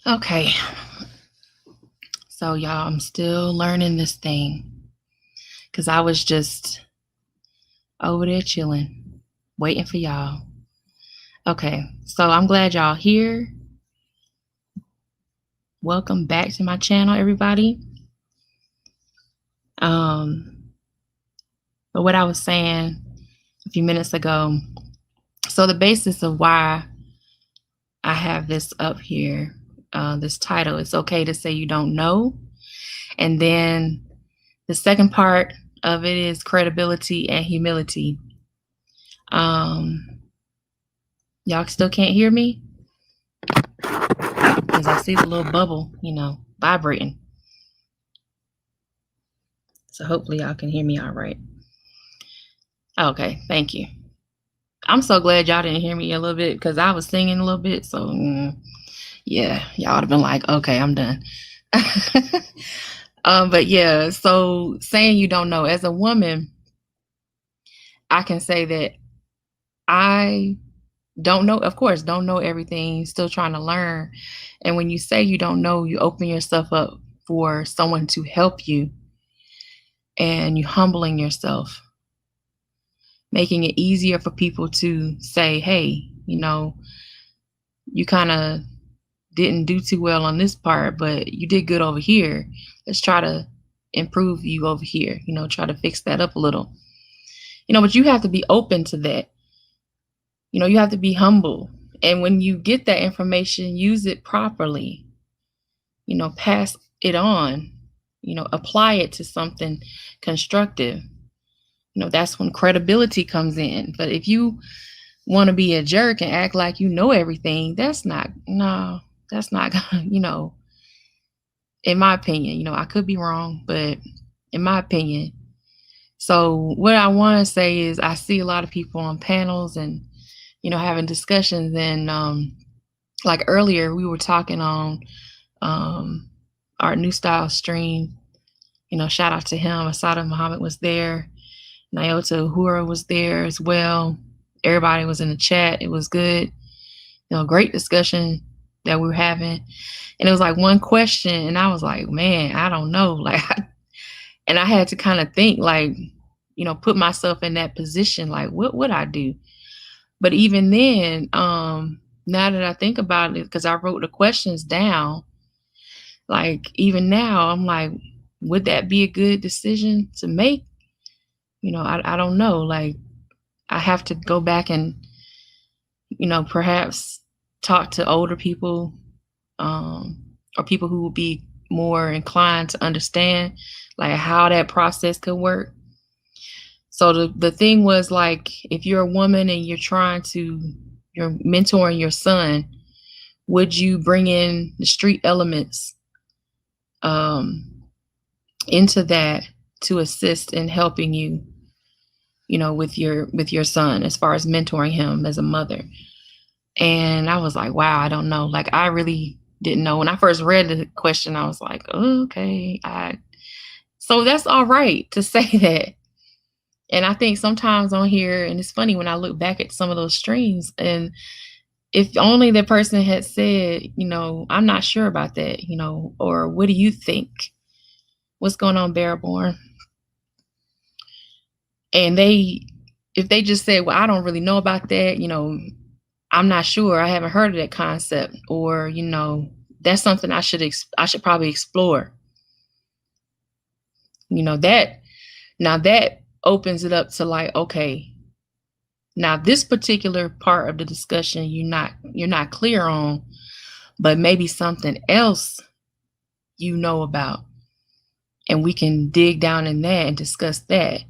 Okay, so y'all, I'm still learning this thing because I was just over there chilling, waiting for y'all. Okay, so I'm glad y'all here. Welcome back to my channel, everybody. But what I was saying a few minutes ago, so the basis of why I have this up here, this title, it's okay to say you don't know. And then the second part of it is credibility and humility. Y'all still can't hear me? Because I see the little bubble, vibrating. So hopefully y'all can hear me all right. Okay, thank you. I'm so glad y'all didn't hear me a little bit because I was singing a little bit. So yeah, y'all would have been like, okay, I'm done. But yeah, so saying you don't know, as a woman, I can say that I don't know, of course, don't know everything, still trying to learn. And when you say you don't know, you open yourself up for someone to help you, and you humbling yourself, making it easier for people to say, hey, you kind of didn't do too well on this part, but you did good over here. Let's try to improve you over here, try to fix that up a little. But you have to be open to that. You have to be humble. And when you get that information, use it properly. Pass it on, apply it to something constructive. That's when credibility comes in. But if you want to be a jerk and act like you know everything, that's not gonna, in my opinion, I could be wrong, but in my opinion. So what I want to say is I see a lot of people on panels and, having discussions, and like earlier we were talking on our New Style stream, shout out to him. Asada Muhammad was there. Nyota Uhura was there as well. Everybody was in the chat. It was good. Great discussion that we were having. And it was like one question, and I was like, man, I don't know. And I had to kind of think, put myself in that position, like, what would I do? But even then, now that I think about it, because I wrote the questions down, like even now, I'm like, would that be a good decision to make? I don't know. Like, I have to go back and, perhaps talk to older people, or people who will be more inclined to understand like how that process could work. So the thing was, like, if you're a woman and you're mentoring your son, would you bring in the street elements into that to assist in helping you, with your son, as far as mentoring him as a mother? And I was like, wow, I don't know. Like, I really didn't know. When I first read the question, I was like, oh, okay. So that's all right to say that. And I think sometimes on here, and it's funny when I look back at some of those streams, and if only the person had said, I'm not sure about that, or what do you think? What's going on, Bearborn? And if they just said, well, I don't really know about that, I'm not sure, I haven't heard of that concept, or, that's something I should probably explore. That opens it up to like, okay, now this particular part of the discussion you're not clear on, but maybe something else about, and we can dig down in that and discuss that.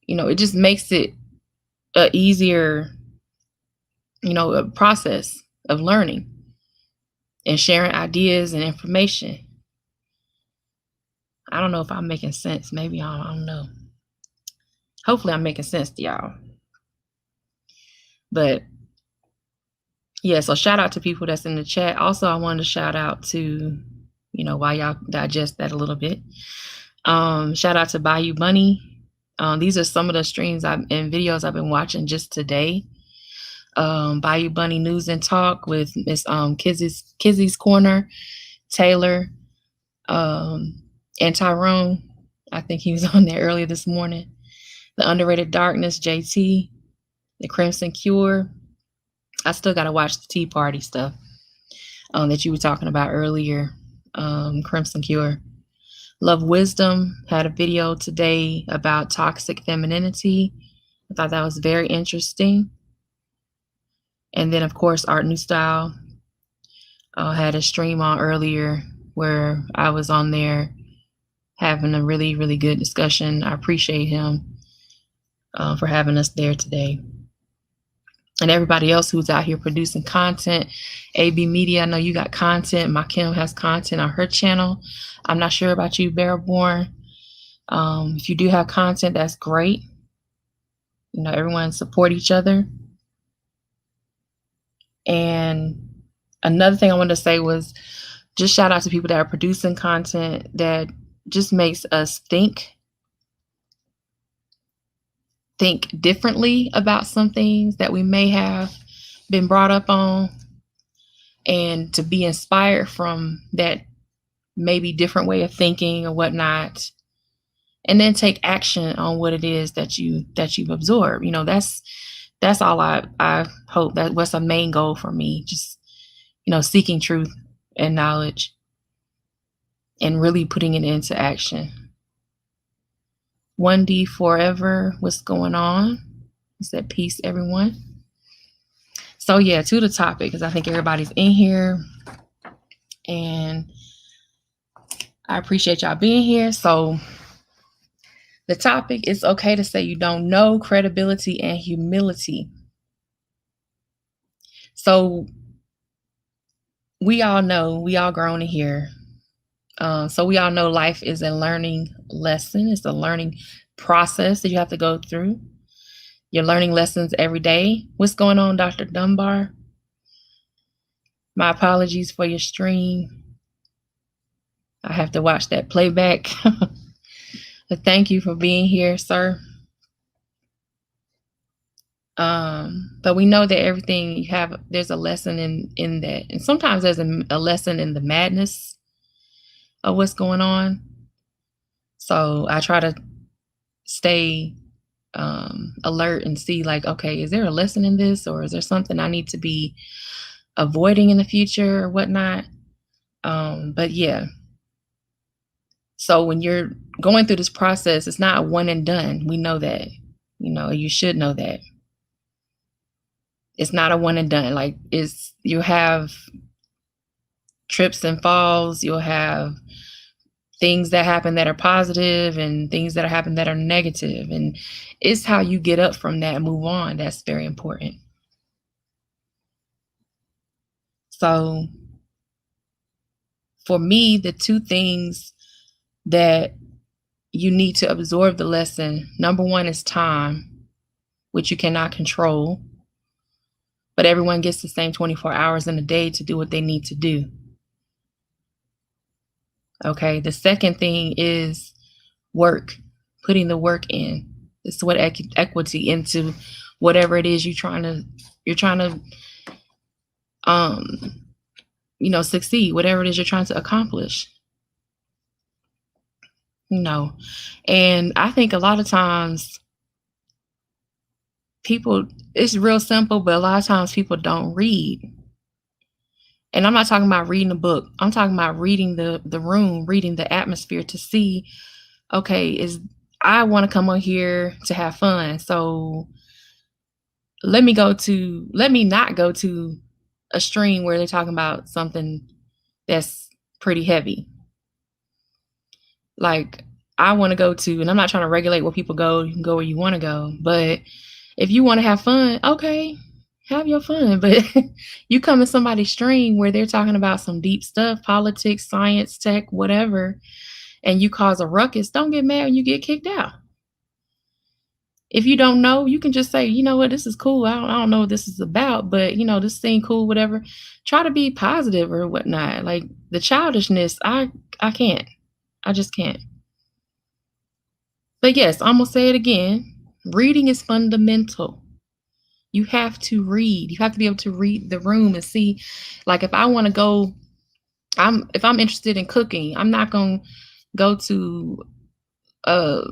It just makes it a easier, a process of learning and sharing ideas and information. I don't know if I'm making sense. Maybe I don't know. Hopefully I'm making sense to y'all. But yeah, so shout out to people that's in the chat. Also, I wanted to shout out to, while y'all digest that a little bit. Shout out to Bayou Bunny. These are some of the streams and videos I've been watching just today. Bayou Bunny News and Talk with Miss Kizzy's Corner, Taylor, um, and Tyrone. I think he was on there earlier this morning. The Underrated Darkness, JT, the Crimson Cure. I still got to watch the Tea Party stuff that you were talking about earlier. Crimson Cure. Love Wisdom had a video today about toxic femininity. I thought that was very interesting. And then, of course, Art New Style had a stream on earlier where I was on there having a really, really good discussion. I appreciate him for having us there today. And everybody else who's out here producing content. AB Media, I know you got content. My Kim has content on her channel. I'm not sure about you, Barreborn. If you do have content, that's great. You know, everyone support each other. And another thing I wanted to say was just shout out to people that are producing content that just makes us think differently about some things that we may have been brought up on, and to be inspired from that maybe different way of thinking or whatnot, and then take action on what it is that you've absorbed. You know, that's all I hope. That was a main goal for me, just, you know, seeking truth and knowledge and really putting it into action. 1D Forever, what's going on? He said, peace, everyone. So yeah, to the topic, because I think everybody's in here. And I appreciate y'all being here. So the topic is okay to say you don't know, credibility and humility. So we all know, we all grown in here. So we all know life is a learning lesson. It's a learning process that you have to go through. You're learning lessons every day. What's going on, Dr. Dunbar? My apologies for your stream. I have to watch that playback. But thank you for being here, sir. But we know that everything you have, there's a lesson in that. And sometimes there's a lesson in the madness of what's going on. So I try to stay alert and see, like, okay, is there a lesson in this, or is there something I need to be avoiding in the future or whatnot? But yeah. So when you're going through this process, it's not a one and done. We know that. You know, you should know that. It's not a one and done. Like, you have trips and falls. You'll have things that happen that are positive and things that happen that are negative. And it's how you get up from that and move on. That's very important. So for me, the two things that you need to absorb the lesson, number one is time, which you cannot control. But everyone gets the same 24 hours in a day to do what they need to do. Okay, the second thing is work, putting the work in. This is what equity into whatever it is you're trying to you know, succeed, whatever it is you're trying to accomplish. You know, and I think a lot of times people, it's real simple, but a lot of times people don't read. And I'm not talking about reading a book. I'm talking about reading the room, reading the atmosphere to see, okay, I want to come on here to have fun. So let me not go to a stream where they're talking about something that's pretty heavy. Like, I want to go to, and I'm not trying to regulate where people go. You can go where you want to go. But if you want to have fun, okay, have your fun. But you come in somebody's stream where they're talking about some deep stuff, politics, science, tech, whatever, and you cause a ruckus, don't get mad when you get kicked out. If you don't know, you can just say, you know what, this is cool. I don't know what this is about, but, you know, this thing cool, whatever. Try to be positive or whatnot. Like, the childishness, I can't. I just can't. But yes, I'm going to say it again. Reading is fundamental. You have to read. You have to be able to read the room and see, like, if I want to go, if I'm interested in cooking, I'm not going to go to a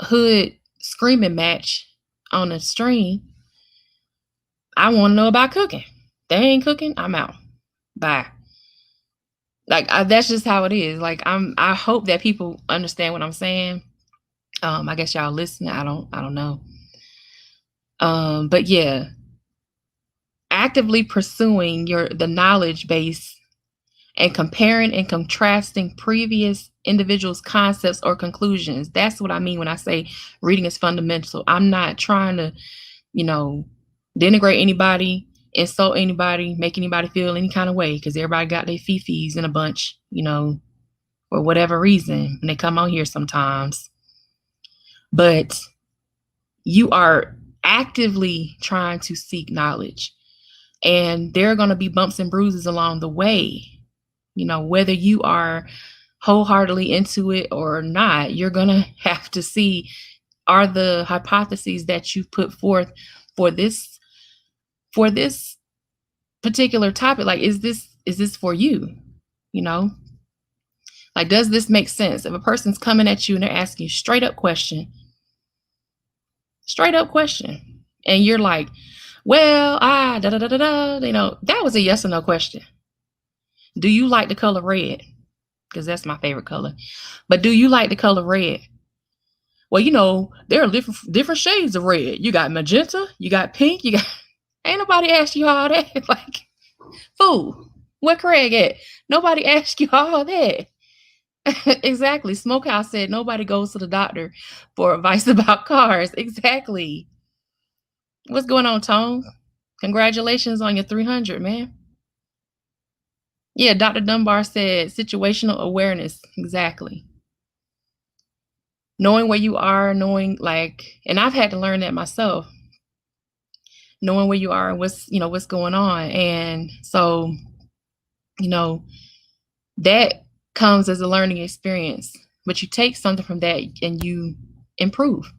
hood screaming match on a stream. I want to know about cooking. They ain't cooking, I'm out. Bye. Like, that's just how it is. Like, I hope that people understand what I'm saying. I guess y'all listening. I don't know. But yeah, actively pursuing the knowledge base and comparing and contrasting previous individuals' concepts or conclusions. That's what I mean when I say reading is fundamental. I'm not trying to, you know, denigrate anybody, insult anybody, make anybody feel any kind of way, because everybody got their fifis in a bunch, for whatever reason, when they come on here sometimes. But you are actively trying to seek knowledge, and there are going to be bumps and bruises along the way. Whether you are wholeheartedly into it or not, you're going to have to see, are the hypotheses that you put forth for this particular topic, like, is this for you? Like, does this make sense? If a person's coming at you and they're asking you straight up question, and you're like, well, that was a yes or no question. Do you like the color red? Because that's my favorite color. But do you like the color red? Well, there are different shades of red. You got magenta, you got pink, you got... Ain't nobody asked you all that. Like, fool, where Craig at? Nobody asked you all that. Exactly. Smokehouse said nobody goes to the doctor for advice about cars. Exactly. What's going on, Tone? Congratulations on your 300, man. Yeah, Dr. Dunbar said situational awareness. Exactly. Knowing where you are, knowing, and I've had to learn that myself. Knowing where you are and what's going on. And so, that comes as a learning experience, but you take something from that and you improve.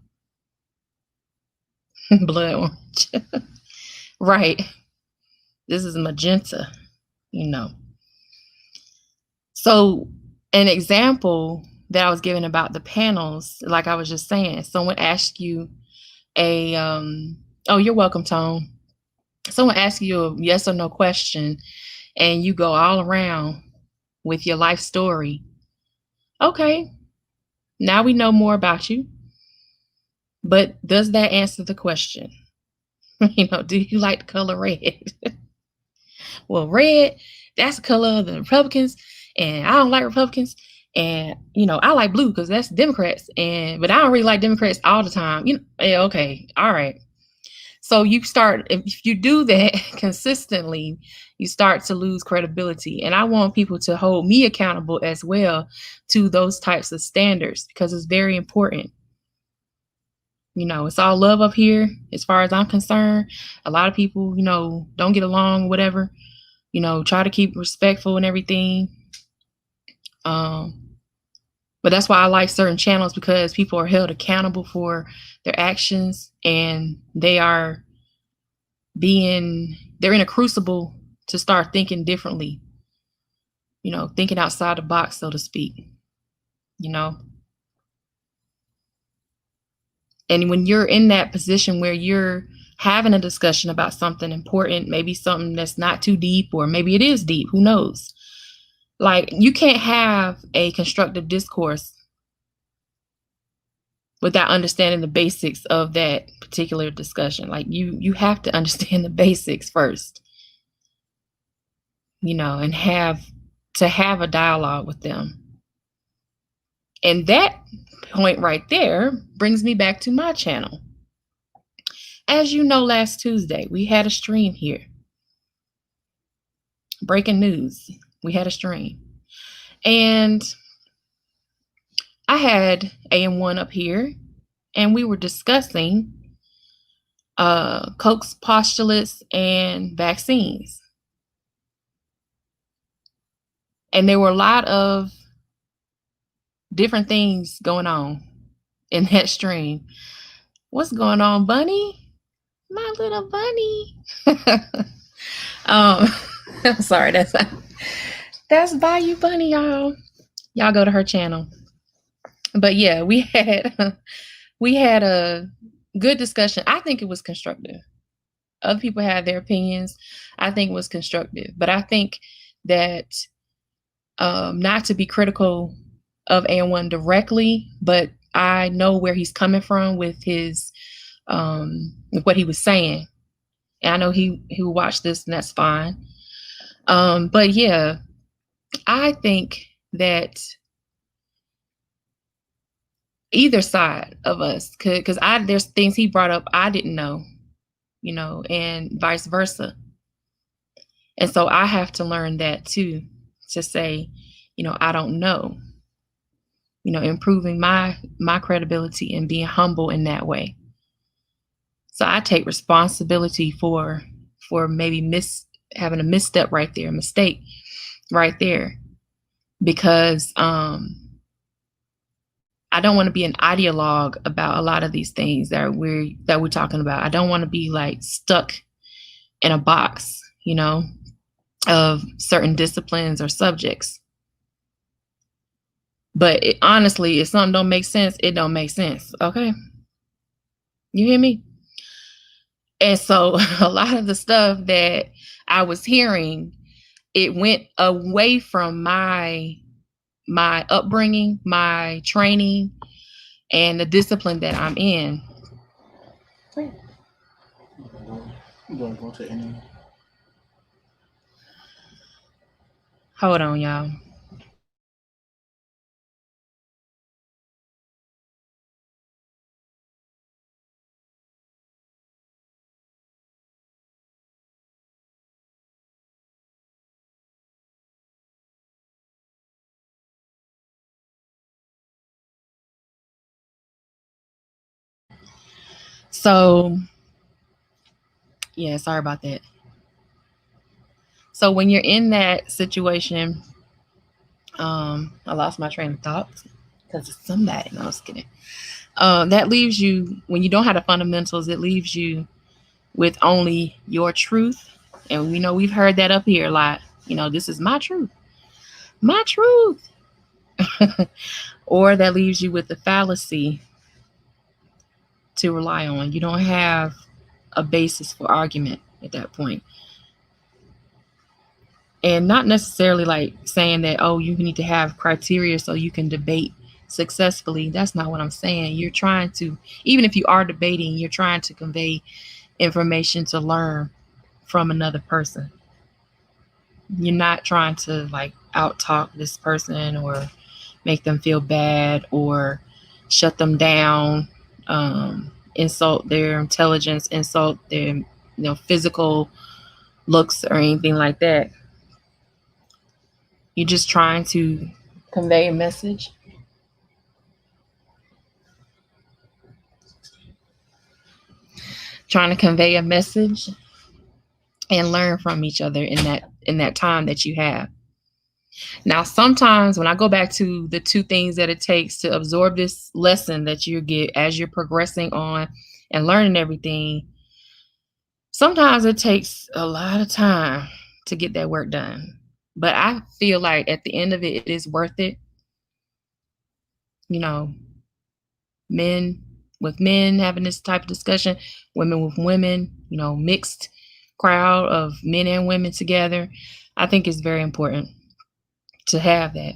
Blood orange. Right. This is magenta, So an example that I was giving about the panels, like I was just saying, someone asked you oh, you're welcome, Tone. Someone asks you a yes or no question and you go all around with your life story. Okay, now we know more about you, but does that answer the question? Do you like the color red? Well, red, that's the color of the Republicans, and I don't like Republicans. And, I like blue because that's Democrats. But I don't really like Democrats all the time. Okay, all right. So if you do that consistently, you start to lose credibility. And I want people to hold me accountable as well to those types of standards, because it's very important. It's all love up here as far as I'm concerned. A lot of people, don't get along, whatever, try to keep respectful and everything. But that's why I like certain channels, because people are held accountable for their actions, and they're in a crucible to start thinking differently, thinking outside the box, so to speak, And when you're in that position where you're having a discussion about something important, maybe something that's not too deep, or maybe it is deep, who knows? Like, you can't have a constructive discourse without understanding the basics of that particular discussion. Like, you have to understand the basics first, and have a dialogue with them. And that point right there brings me back to my channel. As you know, last Tuesday, we had a stream here. Breaking news. We had a stream. And I had AM1 up here, and we were discussing Koch's postulates and vaccines. And there were a lot of different things going on in that stream. What's going on, Bunny? My little bunny. um, I'm sorry, that's Bayou Bunny, y'all. Y'all go to her channel. But yeah, we had a good discussion. I think it was constructive. Other people had their opinions. I think it was constructive, but I think that not to be critical of AND1 directly, but I know where he's coming from with his what he was saying. And I know he watched this, and that's fine. But yeah, I think that either side of us could, because there's things he brought up I didn't know, and vice versa. And so I have to learn that too, to say, I don't know, improving my credibility and being humble in that way. So I take responsibility for maybe having a misstep right there, a mistake right there, because I don't want to be an ideologue about a lot of these things that we're talking about. I don't want to be like stuck in a box, of certain disciplines or subjects. But honestly, if something don't make sense, it don't make sense. Okay, you hear me? And so a lot of the stuff that I was hearing, it went away from my upbringing, my training, and the discipline that I'm in. Hold on, y'all. So, yeah, sorry about that. So when you're in that situation, I lost my train of thought because it's somebody. No, I was kidding. That leaves you, when you don't have the fundamentals, it leaves you with only your truth. And we know we've heard that up here a lot. This is my truth. My truth. Or that leaves you with the fallacy to rely on. You don't have a basis for argument at that point. And not necessarily like saying that, oh, you need to have criteria so you can debate successfully. That's not what I'm saying. You're trying to, even if you are debating, you're trying to convey information to learn from another person. You're not trying to like out talk this person or make them feel bad or shut them down, insult their intelligence, insult their physical looks or anything like that. You're just trying to convey a message. Trying to convey a message and learn from each other in that time that you have. Now, sometimes when I go back to the two things that it takes to absorb this lesson that you get as you're progressing on and learning everything, sometimes it takes a lot of time to get that work done. But I feel like at the end of it, it is worth it. Men with men having this type of discussion, women with women, mixed crowd of men and women together. I think it's very important to have that.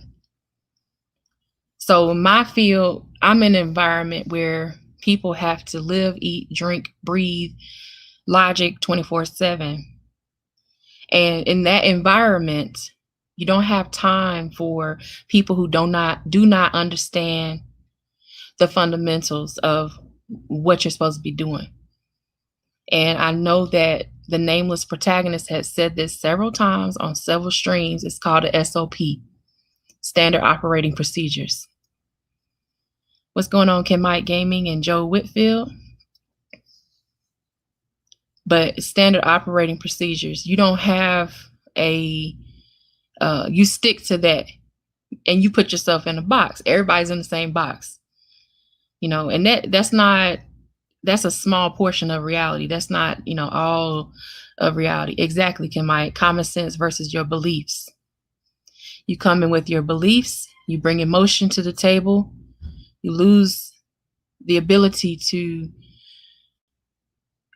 So in my field, I'm in an environment where people have to live, eat, drink, breathe logic 24/7. And in that environment, you don't have time for people who do not understand the fundamentals of what you're supposed to be doing. And I know that the nameless protagonist has said this several times on several streams. It's called a SOP, Standard Operating Procedures. What's going on, Ken Mike Gaming and Joe Whitfield? But standard operating procedures, you don't have you stick to that and you put yourself in a box. Everybody's in the same box, and that's not that's a small portion of reality. That's not, all of reality. Exactly, Can my common sense versus your beliefs. You come in with your beliefs, you bring emotion to the table, you lose the ability to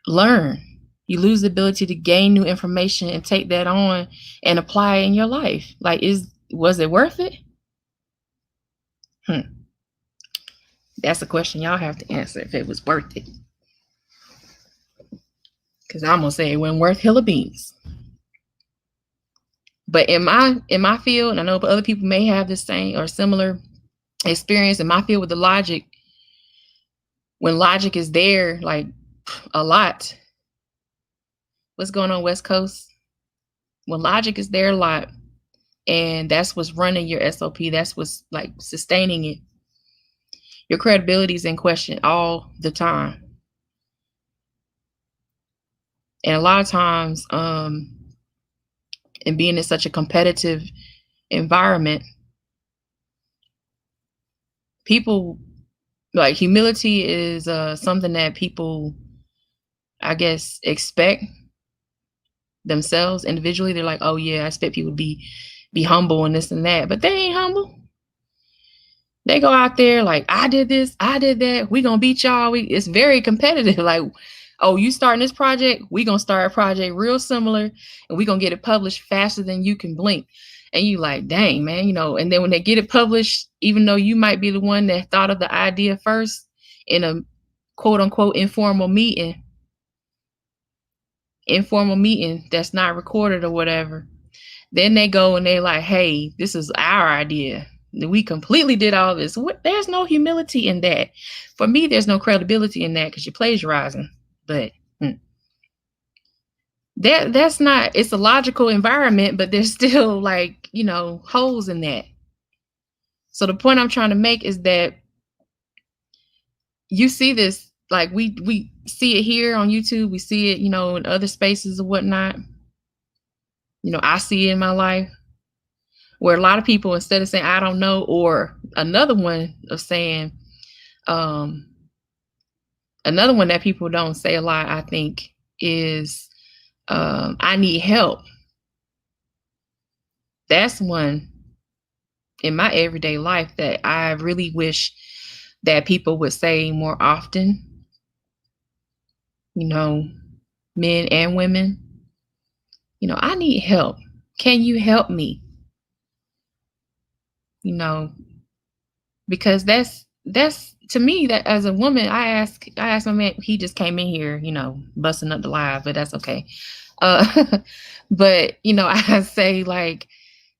learn. You lose the ability to gain new information and take that on and apply it in your life. Like, was it worth it? That's a question y'all have to answer, if it was worth it. Because I'm gonna say it wasn't worth hill of beans. But in my field, and I know other people may have the same or similar experience in my field with the logic, when logic is there, like a lot. What's going on, West Coast? When logic is there a lot, and that's what's running your SOP, that's what's like sustaining it, your credibility is in question all the time. And a lot of times, and being in such a competitive environment, people, like, humility is something that people, I guess, expect themselves individually. They're like, oh yeah, I expect people to be humble and this and that, but they ain't humble. They go out there like, I did this, I did that, we gonna beat y'all. It's very competitive. Like, oh, you starting this project, we gonna start a project real similar, and we gonna get it published faster than you can blink. And you like, dang, man, and then when they get it published, even though you might be the one that thought of the idea first in a quote unquote informal meeting that's not recorded or whatever, then they go and they like, hey, this is our idea. We completely did all this. There's no humility in that. For me, there's no credibility in that, because you're plagiarizing. But that's not, it's a logical environment, but there's still like, holes in that. So the point I'm trying to make is that you see this, like we see it here on YouTube, we see it, in other spaces or whatnot. I see it in my life, where a lot of people, instead of saying, I don't know, or another one of saying, another one that people don't say a lot, I think, is, I need help. That's one in my everyday life that I really wish that people would say more often, men and women. I need help. Can you help me? Because that's to me, that as a woman, I ask my man, he just came in here, busting up the live, but that's okay. But I say, like,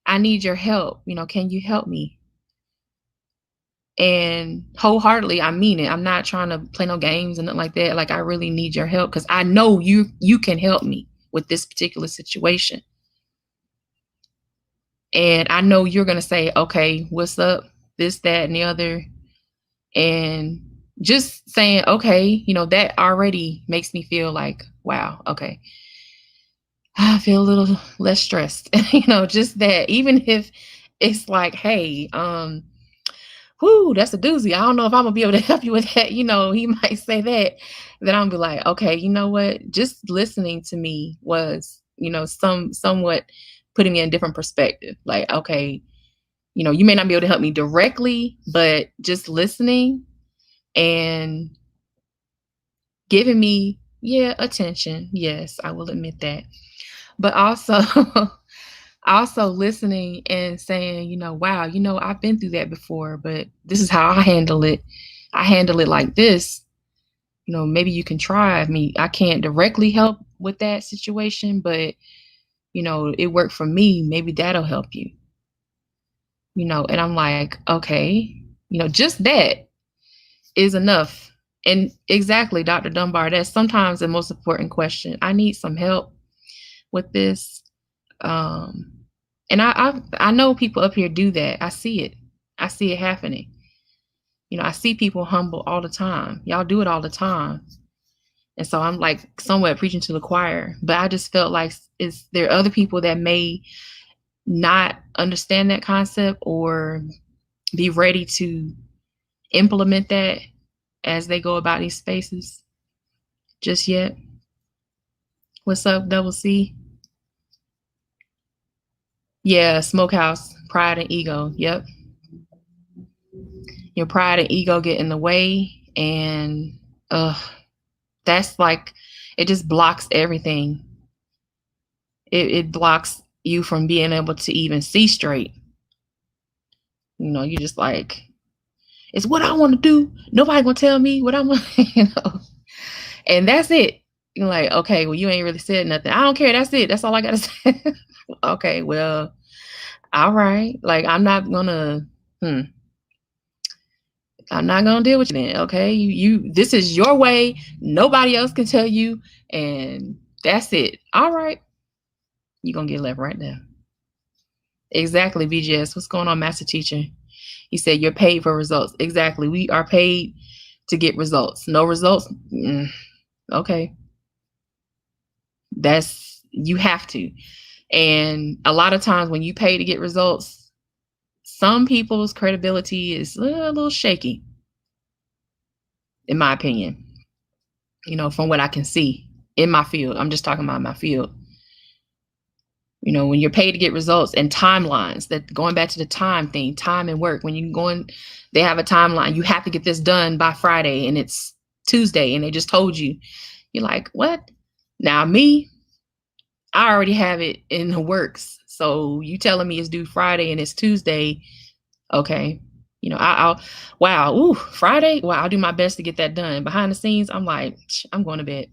I need your help. Can you help me? And wholeheartedly, I mean it. I'm not trying to play no games and nothing like that. Like, I really need your help, because I know you can help me with this particular situation. And I know you're going to say, okay, what's up? This, that, and the other. And just saying, okay, that already makes me feel like, wow, okay, I feel a little less stressed. Just that, even if it's like, hey, whoo, that's a doozy, I don't know if I'm gonna be able to help you with that. He might say that. Then I'll be like, okay, you know what? Just listening to me was, somewhat putting me in a different perspective. Like, okay, you may not be able to help me directly, but just listening and giving me, attention. Yes, I will admit that. But also, listening and saying, wow, I've been through that before, but this is how I handle it. I handle it like this. Maybe you can try me. I can't directly help with that situation, but, it worked for me. Maybe that'll help you. And I'm like, okay, just that is enough. And exactly, Dr. Dunbar, that's sometimes the most important question. I need some help with this. And I know people up here do that. I see it happening. I see people humble all the time. Y'all do it all the time. And so I'm like somewhat preaching to the choir, but I just felt like there are other people that may not understand that concept or be ready to implement that as they go about these spaces. just yet. What's up, Double C? Yeah, Smokehouse, pride and ego. Yep. Your pride and ego get in the way, and that's like, it just blocks everything. It blocks you from being able to even see straight. You just like, it's what I want to do. Nobody gonna tell me what I'm and that's it. You're like, okay, well, you ain't really said nothing. I don't care. That's it. That's all I gotta say. Okay, well, all right. Like, I'm not gonna deal with you then. Okay. This is your way. Nobody else can tell you. And that's it. All right. You're gonna get left right there. Exactly, BGS. What's going on, Master Teacher? He said you're paid for results. Exactly. We are paid to get results. No results. Okay. You have to. And a lot of times when you pay to get results, some people's credibility is a little shaky, in my opinion, from what I can see in my field. I'm just talking about my field. When you're paid to get results and timelines, that going back to the time thing, time and work, when you go in, they have a timeline. You have to get this done by Friday and it's Tuesday and they just told you. You're like, what? Now me, I already have it in the works. So you telling me it's due Friday and it's Tuesday. Okay. I'll Friday. Well, I'll do my best to get that done. Behind the scenes, I'm like, I'm going to bed.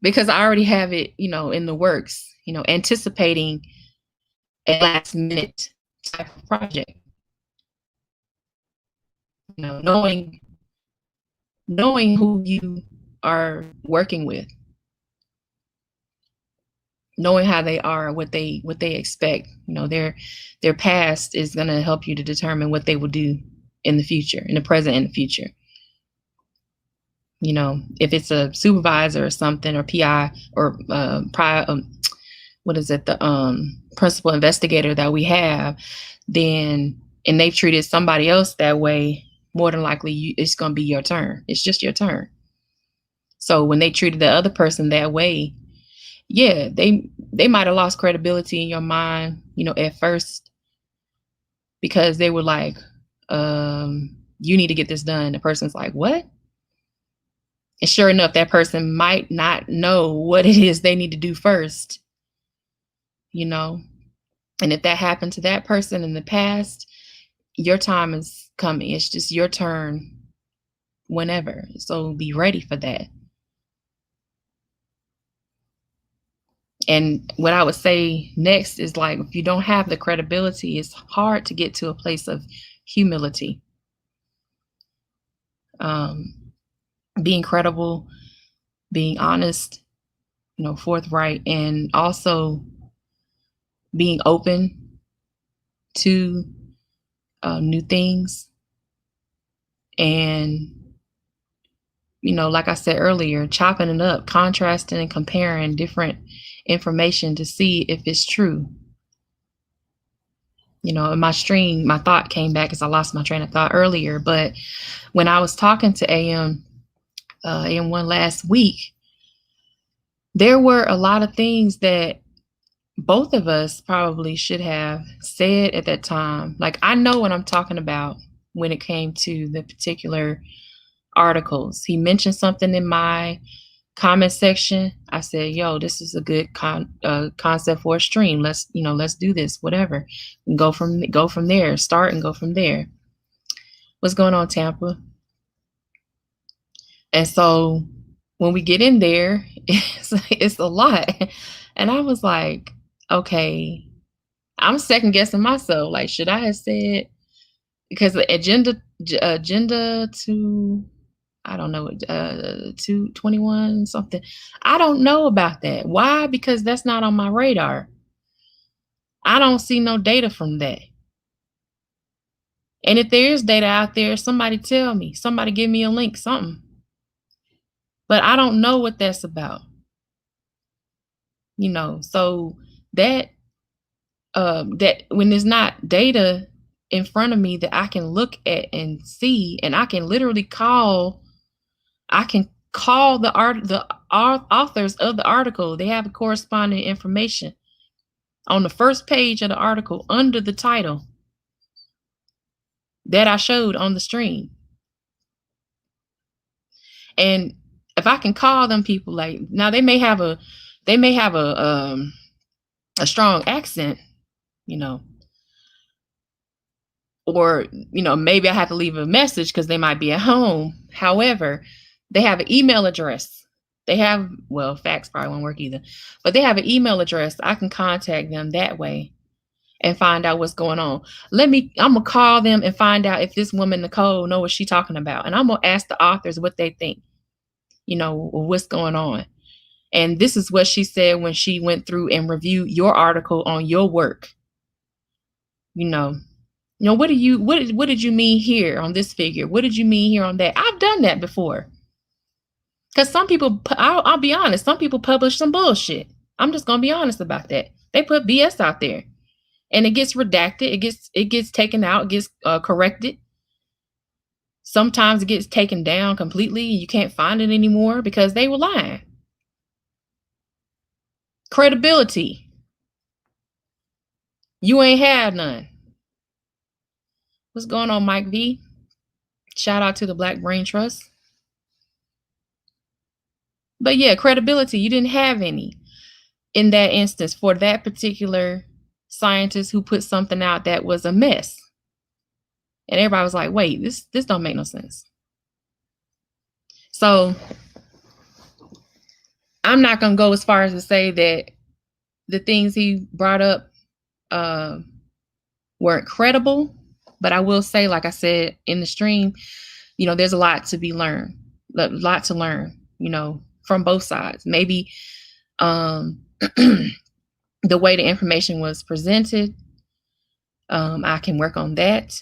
Because I already have it, in the works, anticipating a last minute type of project. Knowing who you are working with, knowing how they are, what they expect, their past is going to help you to determine what they will do in the future, in the present and the future. If it's a supervisor or something, or PI, or what is it, the principal investigator that we have, then, and they've treated somebody else that way, more than likely it's going to be your turn. It's just your turn. So when they treated the other person that way, yeah, they might have lost credibility in your mind, at first, because they were like, you need to get this done. The person's like, what? And sure enough, that person might not know what it is they need to do first, and if that happened to that person in the past, your time is coming. It's just your turn whenever. So be ready for that. And what I would say next is, like, if you don't have the credibility, it's hard to get to a place of humility. Being credible, being honest, forthright, and also being open to new things. And, like I said earlier, chopping it up, contrasting and comparing different information to see if it's true. In my stream, my thought came back because I lost my train of thought earlier. But when I was talking to AM1 last week, there were a lot of things that both of us probably should have said at that time. Like, I know what I'm talking about when it came to the particular articles. He mentioned something in my comment section. I said, yo, this is a good concept for a stream. Let's do this, whatever. And go from there. Start and go from there. What's going on, Tampa? And so when we get in there, it's a lot. And I was like, okay, I'm second guessing myself. Like, should I have said, because the agenda to, I don't know, 221 something. I don't know about that. Why? Because that's not on my radar. I don't see no data from that. And if there is data out there, somebody tell me, somebody give me a link, something. But I don't know what that's about. So that when there's not data in front of me that I can look at and see, and I can literally call, I can call the authors of the article. They have corresponding information on the first page of the article under the title that I showed on the stream. And if I can call them people, like, now they may have a strong accent, you know, or, you know, maybe I have to leave a message because they might be at home. However, they have an email address. They have, well, fax probably won't work either, but they have an email address. I can contact them that way and find out what's going on. I'm gonna call them and find out if this woman, Nicole, know what she's talking about. And I'm gonna ask the authors what they think, you know, what's going on. And this is what she said when she went through and reviewed your article on your work. You know, what did you mean here on this figure? What did you mean here on that? I've done that before. Because some people, I'll be honest, some people publish some bullshit. I'm just gonna be honest about that. They put BS out there, and it gets redacted. It gets taken out. It gets corrected. Sometimes it gets taken down completely. You can't find it anymore because they were lying. Credibility. You ain't had none. What's going on, Mike V? Shout out to the Black Brain Trust. But yeah, credibility, you didn't have any in that instance for that particular scientist who put something out that was a mess. And everybody was like, wait, this don't make no sense. So I'm not going to go as far as to say that the things he brought up weren't credible, but I will say, like I said in the stream, you know, there's a lot to be learned, a lot to learn, you know, from both sides. Maybe the way the information was presented, I can work on that.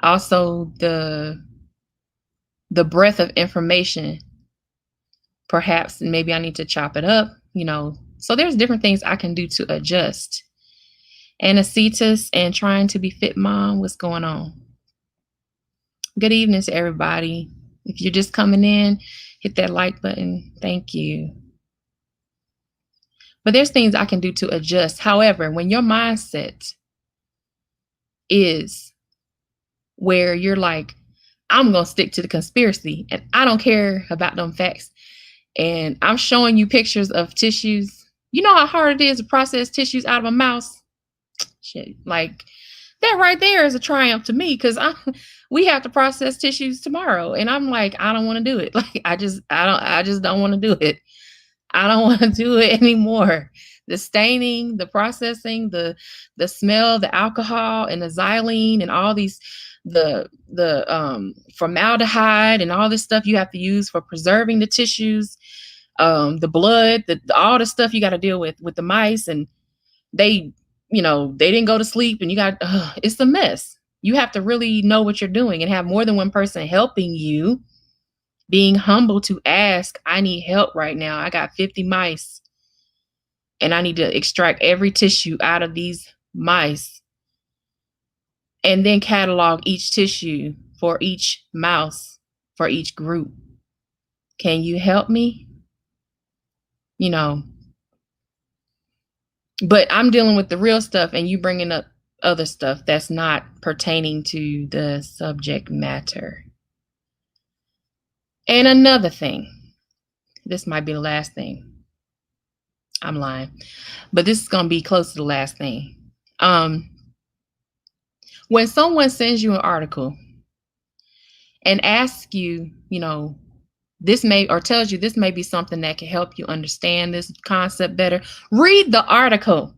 Also the breadth of information, perhaps maybe I need to chop it up, you know. So there's different things I can do to adjust. Anacetus and Trying to Be Fit Mom, what's going on? Good evening to everybody. If you're just coming in, hit that like button. Thank you. But there's things I can do to adjust. However, when your mindset is where you're like, I'm going to stick to the conspiracy and I don't care about them facts, and I'm showing you pictures of tissues. You know how hard it is to process tissues out of a mouse? Shit, like that right there is a triumph to me, because we have to process tissues tomorrow, and I'm like, I don't want to do it. Like I just don't want to do it. I don't want to do it anymore. The staining, the processing, the smell, the alcohol and the xylene and all these, the formaldehyde and all this stuff you have to use for preserving the tissues, the blood, all the stuff you got to deal with the mice, and they didn't go to sleep, and you got, it's a mess. You have to really know what you're doing and have more than one person helping you, being humble to ask, I need help right now. I got 50 mice and I need to extract every tissue out of these mice, and then catalog each tissue for each mouse, for each group. Can you help me? You know, but I'm dealing with the real stuff and you bringing up other stuff that's not pertaining to the subject matter. And another thing, this might be the last thing. I'm lying, but this is going to be close to the last thing. When someone sends you an article and asks you, this may, or tells you this may be something that can help you understand this concept better, read the article.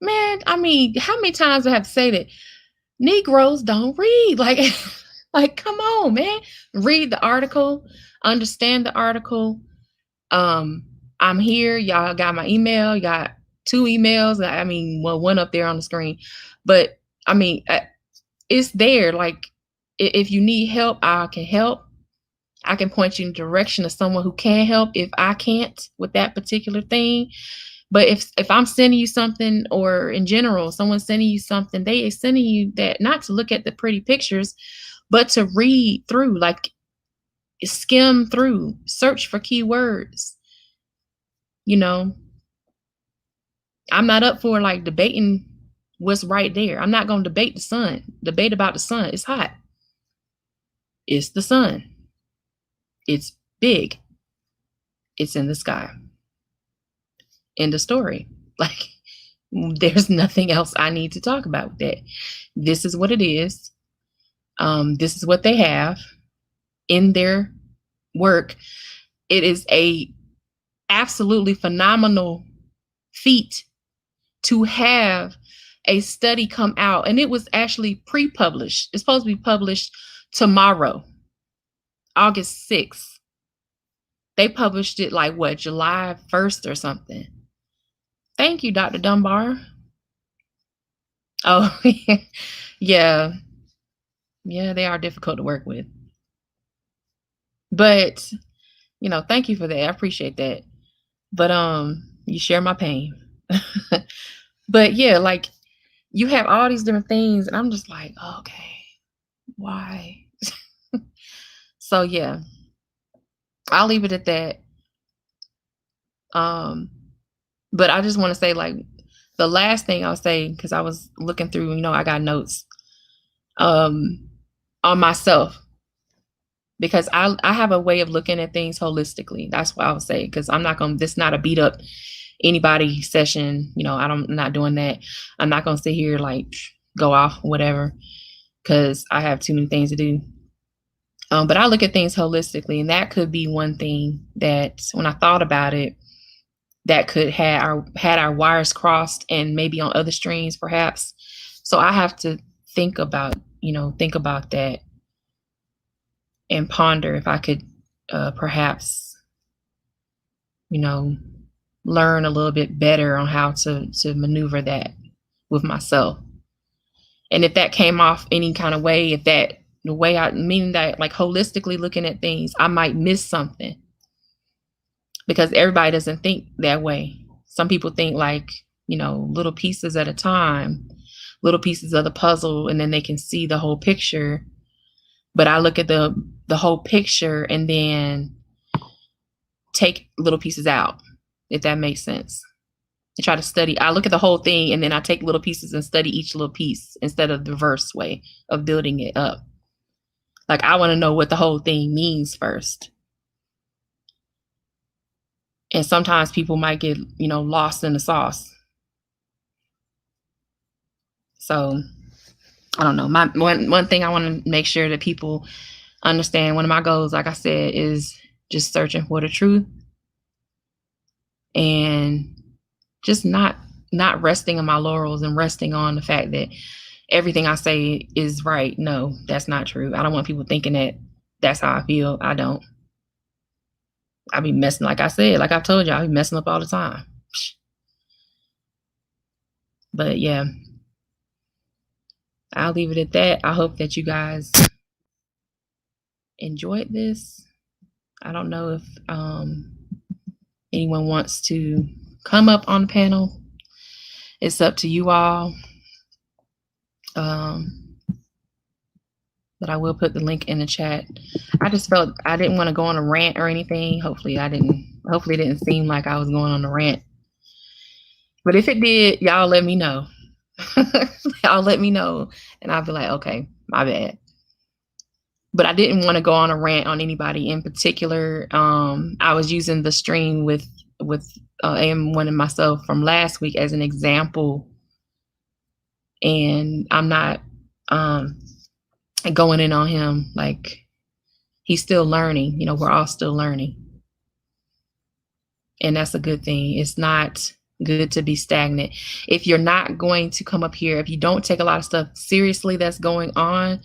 Man, I mean, how many times do I have to say that? Negroes don't read. Like, come on, man. Read the article, understand the article. I'm here. Y'all got my email. You got 2 emails. I mean, well, one up there on the screen, but I mean, it's there. Like, if you need help, I can help. I can point you in the direction of someone who can help if I can't with that particular thing. But if I'm sending you something, or in general, someone's sending you something, they are sending you that not to look at the pretty pictures, but to read through, like skim through, search for keywords. You know, I'm not up for like debating what's right there. I'm not going to debate the sun, debate about the sun. It's hot. It's the sun. It's big. It's in the sky. End of story. Like, there's nothing else I need to talk about with that. This is what it is. This is what they have in their work. It is a absolutely phenomenal feat to have a study come out, and it was actually pre-published. It's supposed to be published tomorrow, August 6th. They published it like what, July 1st or something. Thank you, Dr. Dunbar. Oh, yeah. Yeah, they are difficult to work with. But, you know, thank you for that. I appreciate that. But you share my pain. But yeah, like you have all these different things, and I'm just like, okay, why? So yeah, I'll leave it at that. But I just want to say, like, the last thing I'll say, because I was looking through, you know, I got notes on myself, because I have a way of looking at things holistically. That's what I would say, because I'm not gonna, this is not a beat up anybody session. You know, I'm not doing that. I'm not gonna sit here like go off whatever, because I have too many things to do. But I look at things holistically, and that could be one thing that when I thought about it, that could had our wires crossed, and maybe on other streams perhaps. So I have to think about that and ponder if I could perhaps, you know, learn a little bit better on how to maneuver that with myself. And if that came off any kind of way, if that the way I mean that, like holistically looking at things, I might miss something, because everybody doesn't think that way. Some people think like, you know, little pieces at a time, little pieces of the puzzle, and then they can see the whole picture. But I look at the whole picture and then take little pieces out, if that makes sense. I try to study. I look at the whole thing, and then I take little pieces and study each little piece instead of the reverse way of building it up. Like, I want to know what the whole thing means first. And sometimes people might get, you know, lost in the sauce. So I don't know. My one thing I want to make sure that people understand, one of my goals, like I said, is just searching for the truth, and just not resting on my laurels and resting on the fact that everything I say is right. No, that's not true. I don't want people thinking that that's how I feel. I don't. I be messing, like I said, like I've told you, I be messing up all the time. But yeah, I'll leave it at that. I hope that you guys enjoyed this. I don't know if anyone wants to come up on the panel. It's up to you all. But I will put the link in the chat. I just felt I didn't want to go on a rant or anything. Hopefully it didn't seem like I was going on a rant. But if it did, y'all let me know. Y'all let me know, and I'll be like, okay, my bad. But I didn't want to go on a rant on anybody in particular. I was using the stream with AM1 and myself from last week as an example, and I'm not going in on him. Like, he's still learning. You know, we're all still learning, and that's a good thing. It's not good to be stagnant. If you're not going to come up here, if you don't take a lot of stuff seriously that's going on,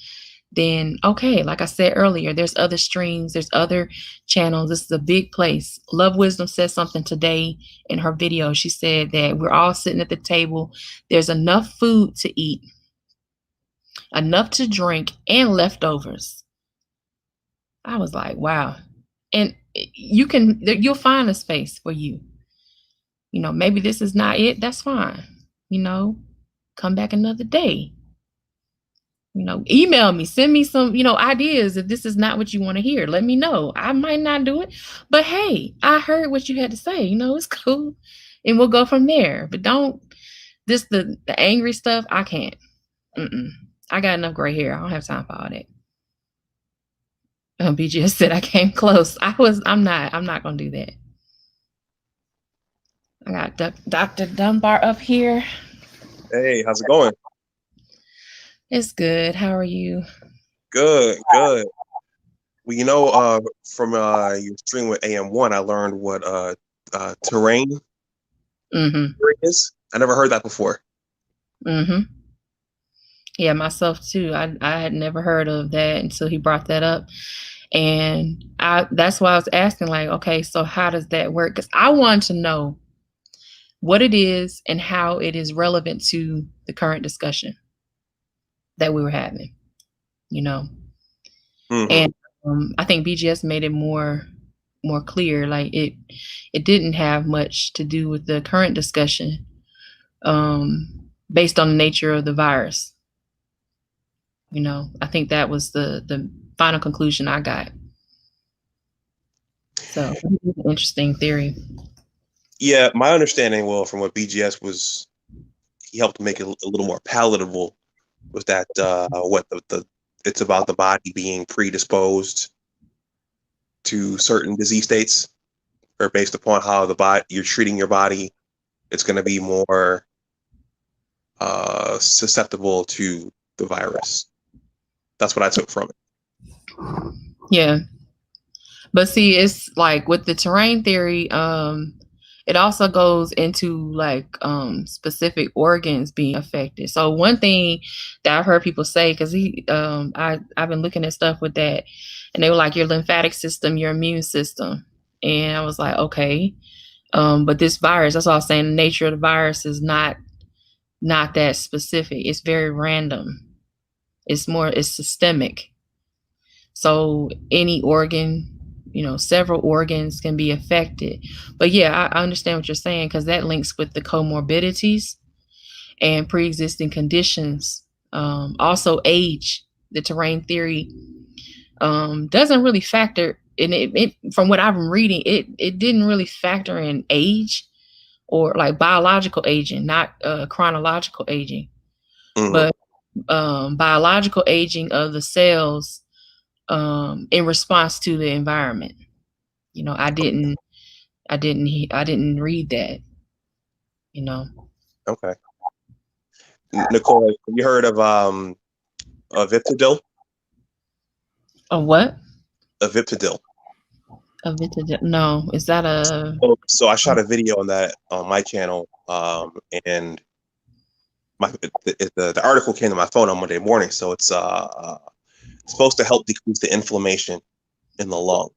then okay, like I said earlier, there's other streams, there's other channels. This is a big place. Love Wisdom said something today in her video. She said that we're all sitting at the table. There's enough food to eat, enough to drink, and leftovers. I was like, wow. And you'll find a space for you. You know, maybe this is not it. That's fine. You know, come back another day. Email me, send me some, ideas. If this is not what you want to hear, let me know. I might not do it, but hey, I heard what you had to say. It's cool, and we'll go from there. But don't the angry stuff. I can't. I got enough gray hair. I don't have time for all that. BGS said I came close. I'm not gonna do that. I got Dr. Dunbar up here. Hey, how's it going? It's good. How are you? Good, good. Well, from your stream with AM1, I learned what terrain is. I never heard that before. Yeah, myself too. I had never heard of that until he brought that up. And that's why I was asking, like, okay, so how does that work? Because I want to know what it is and how it is relevant to the current discussion that we were having, And I think BGS made it more clear. Like it didn't have much to do with the current discussion, based on the nature of the virus. I think that was the final conclusion I got. So interesting theory. Yeah, my understanding, from what BGS was, he helped make it a little more palatable, was that it's about the body being predisposed to certain disease states, or based upon how you're treating your body, it's going to be more susceptible to the virus. That's what I took from it. Yeah. But see, it's like with the terrain theory, it also goes into like specific organs being affected. So one thing that I've heard people say, because I've been looking at stuff with that, and they were like, your lymphatic system, your immune system. And I was like, okay. But this virus, that's all I was saying, the nature of the virus is not that specific. It's very random. It's systemic. So any organ, several organs can be affected. But yeah, I understand what you're saying, because that links with the comorbidities and pre-existing conditions. Also age. The terrain theory doesn't really factor in it. From what I've been reading, it didn't really factor in age, or like biological aging, not chronological aging, but biological aging of the cells in response to the environment. I didn't read that. Okay. Nicole, have you heard of Viptidil? A what? A Viptidil. A Viptidil? No. Is that a? So I shot a video on that on my channel, and the article came to my phone on Monday morning. So it's supposed to help decrease the inflammation in the lung.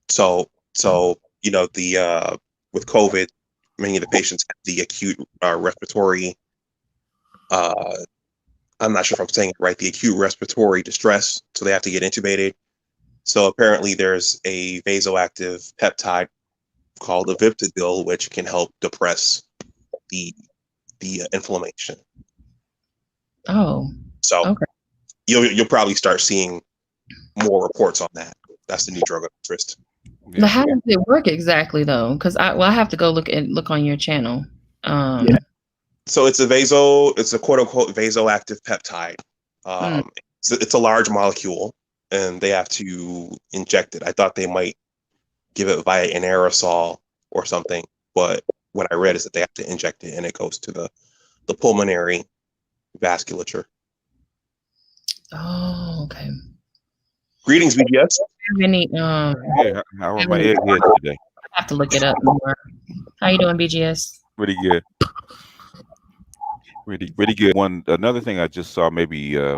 So with COVID, many of the patients have the acute respiratory. I'm not sure if I'm saying it right. The acute respiratory distress, so they have to get intubated. So apparently, there's a vasoactive peptide called a Viptidil, which can help depress the inflammation. Oh. So okay. You'll probably start seeing more reports on that. That's the new drug of interest. But how does it work exactly, though? Because I have to go look on your channel. Yeah. So it's a quote unquote vasoactive peptide. It's a large molecule, and they have to inject it. I thought they might give it via an aerosol or something, but what I read is that they have to inject it, and it goes to the pulmonary vasculature. Oh, okay. Greetings, BGS. Yeah, how are my eggheads today? I have to look it up more. How you doing, BGS? Pretty good. Really good. Another thing I just saw maybe a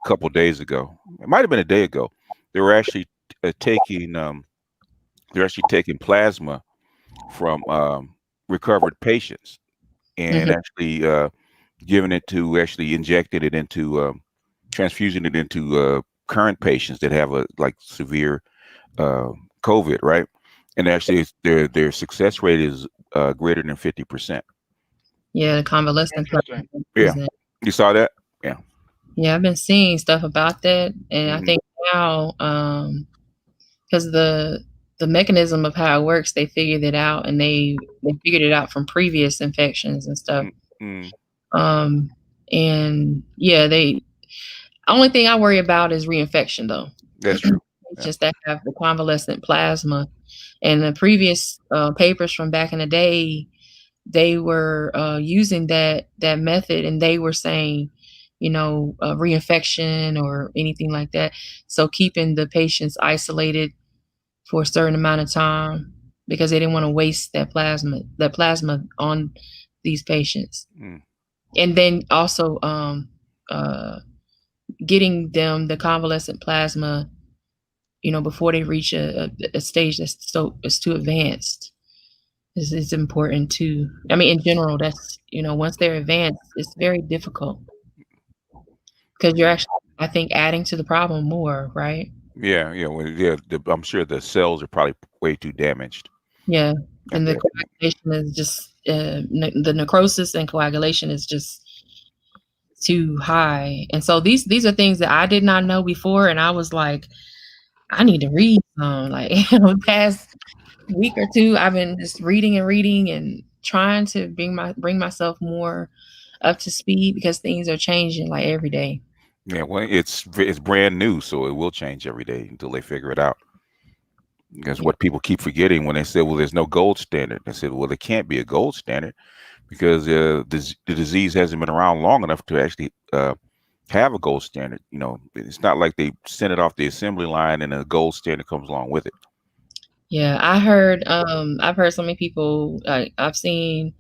couple days ago. It might have been a day ago. They were actually taking plasma from recovered patients and actually giving it to injecting it into transfusing it into current patients that have severe COVID, right? And actually their success rate is greater than 50%. Yeah, the convalescent plasma. Yeah, you saw that? Yeah, I've been seeing stuff about that, and I think now, because the mechanism of how it works, they figured it out, and they figured it out from previous infections and stuff. And yeah, only thing I worry about is reinfection, though. That's true. Just that have the convalescent plasma, and the previous papers from back in the day, they were using that method, and they were saying, reinfection or anything like that. So keeping the patients isolated for a certain amount of time because they didn't want to waste that plasma on these patients. And then also getting them the convalescent plasma, before they reach a stage that's too advanced is important too. I mean, in general, that's, once they're advanced, it's very difficult because you're actually, I think, adding to the problem more, right? Yeah. Well, I'm sure the cells are probably way too damaged. Yeah, and the coagulation is just the necrosis and coagulation is just too high. And so these are things that I did not know before, and I was like, I need to read some. Like, the past week or two, I've been just reading and trying to bring myself more up to speed because things are changing like every day. Yeah, well, it's brand new, so it will change every day until they figure it out. Because what people keep forgetting when they say, well, there's no gold standard. They said, well, there can't be a gold standard because the disease hasn't been around long enough to actually have a gold standard. It's not like they send it off the assembly line and a gold standard comes along with it. Yeah, I've heard so many people, I've seen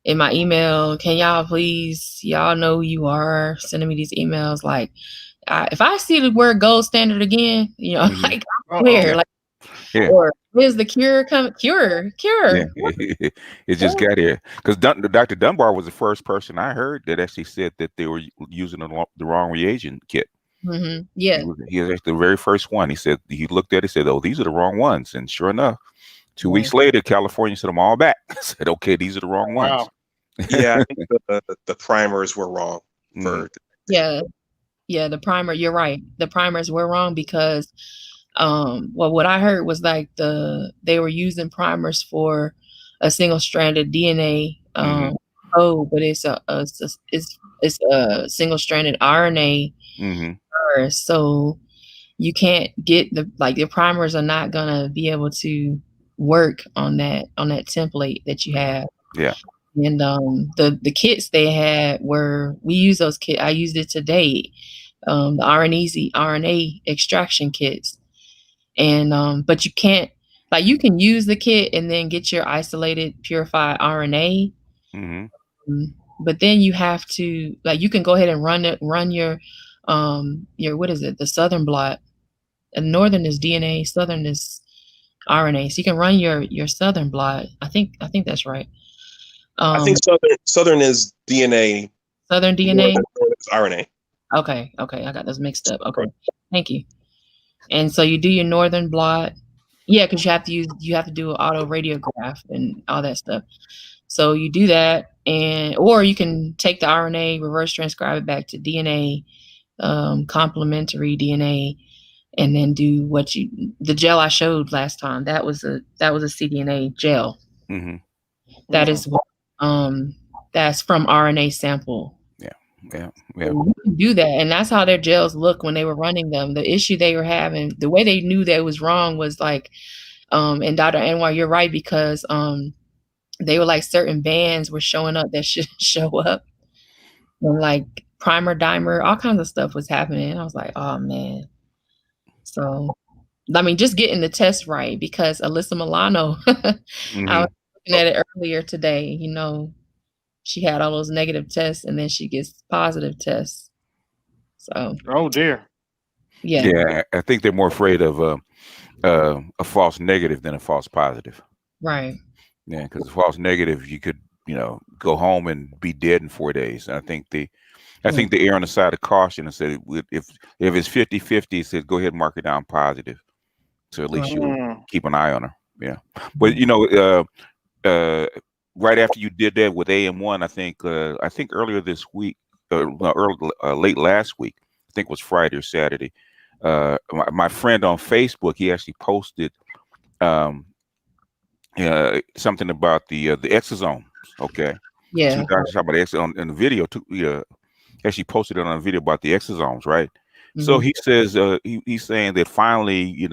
in my email, can y'all know who you are, sending me these emails like, if I see the word gold standard again, like, where, like, or where's the cure coming? Cure. Yeah. It just got here because Dr. Dunbar was the first person I heard that actually said that they were using the wrong reagent kit. Yeah, he was actually the very first one. He said he looked at it, said, "Oh, these are the wrong ones," and sure enough, 2 weeks later, California sent them all back. Said, "Okay, these are the wrong ones." Yeah, I think the primers were wrong. The primer. You're right. The primers were wrong because, what I heard was like they were using primers for a single-stranded DNA code, but it's a single-stranded RNA virus. So you can't get the primers are not gonna be able to work on that template that you have. Yeah. And the kits they had we use those kits. I used it today. The RNA extraction kits. And but you can't, like, you can use the kit and then get your isolated purified RNA. But then you have to, like, you can go ahead and run your what is it? The southern blot. And northern is DNA, southern is RNA. So you can run your southern blot. I think that's right. I think southern is DNA. Southern DNA? Is RNA. Okay. I got those mixed up. Okay. Thank you. And so you do your northern blot. Yeah, because you have to do an auto radiograph and all that stuff. So you do that, or you can take the RNA, reverse transcribe it back to DNA, complementary DNA, and then do the gel I showed last time. That was a cDNA gel. That is that's from RNA sample. Yeah. You can do that, and that's how their gels look when they were running them. The issue they were having, the way they knew that it was wrong was like, and Dr. Anwar, you're right, because they were like certain bands were showing up that should show up, and like primer, dimer, all kinds of stuff was happening. And I was like, oh man. So, I mean, just getting the test right, because Alyssa Milano, I was looking at it earlier today, she had all those negative tests and then she gets positive tests. So. Oh dear. Yeah. I think they're more afraid of a false negative than a false positive. Right. Yeah, because a false negative, you could, go home and be dead in 4 days. And I think they err on the side of caution and said if it's 50-50, said go ahead and mark it down positive, so at least you keep an eye on her. Yeah, but right after you did that with AM1, I think earlier this week, late last week. I think it was Friday or Saturday. My friend on Facebook, he actually posted something about the exosomes. Okay. Yeah. Two doctors talking about the exosome in the video. Actually posted it on a video about the exosomes, right? So he says he's saying that finally,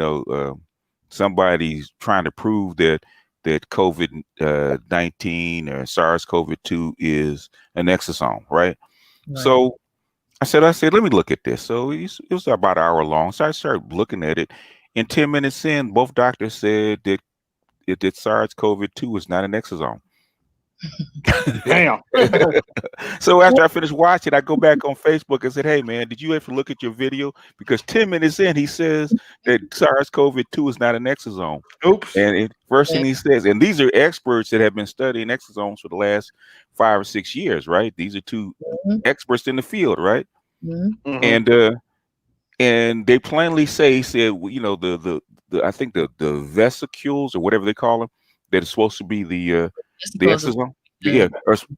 somebody's trying to prove that COVID-19 or SARS-CoV-2 is an exosome, right? So I said, let me look at this. So it was about an hour long. So I started looking at it. And 10 minutes in, both doctors said that SARS-CoV-2 is not an exosome. Damn. So after I finished watching, I go back on Facebook and said, hey, man, did you ever look at your video? Because 10 minutes in, he says that SARS-CoV-2 is not an exosome. Oops. And first thing he says, and these are experts that have been studying exosomes for the last 5 or 6 years, right? These are two experts in the field, right? And they plainly said, I think the vesicles or whatever they call them, that is supposed to be the exosome. Yeah,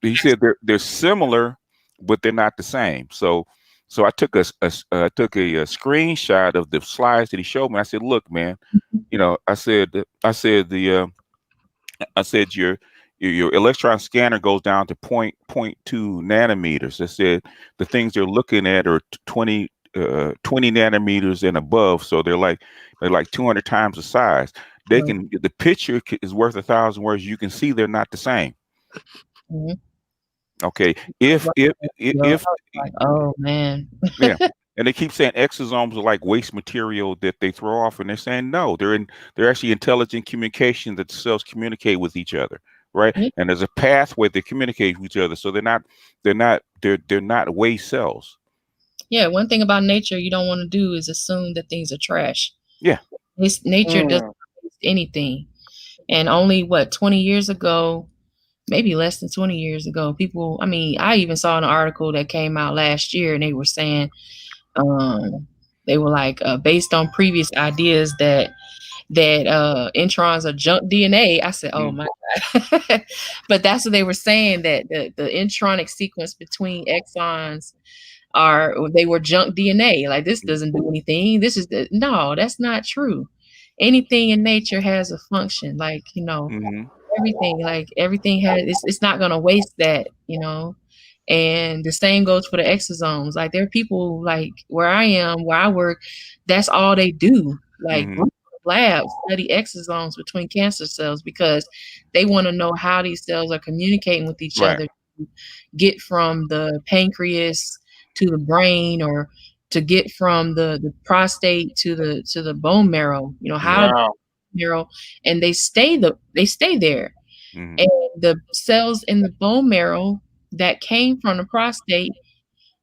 he said they're similar, but they're not the same. So I took a screenshot of the slides that he showed me. I said, look, man, I said your electron scanner goes down to 0.2 nanometers. I said the things they're looking at are 20 nanometers and above. So they're like 200 times the size. The picture is worth 1,000 words. You can see they're not the same. Okay. If oh man. Yeah. And they keep saying exosomes are like waste material that they throw off, and they're saying no, they're actually intelligent communication that the cells communicate with each other, right? And there's a pathway they communicate with each other, so they're not waste cells. Yeah, one thing about nature you don't want to do is assume that things are trash. Yeah. Nature doesn't waste anything. And only 20 years ago, maybe less than 20 years ago, people, I even saw an article that came out last year, and they were saying, they were like, based on previous ideas that introns are junk DNA. I said, oh my God. But that's what they were saying, that the intronic sequence between exons they were junk DNA. Like, this doesn't do anything. No, that's not true. Anything in nature has a function, like, everything has, it's not going to waste that, and the same goes for the exosomes. Like, there are people like where I work, that's all they do. Like, labs study exosomes between cancer cells because they want to know how these cells are communicating with each other to get from the pancreas to the brain, or to get from the prostate to the bone marrow, marrow, and they stay there. And the cells in the bone marrow that came from the prostate,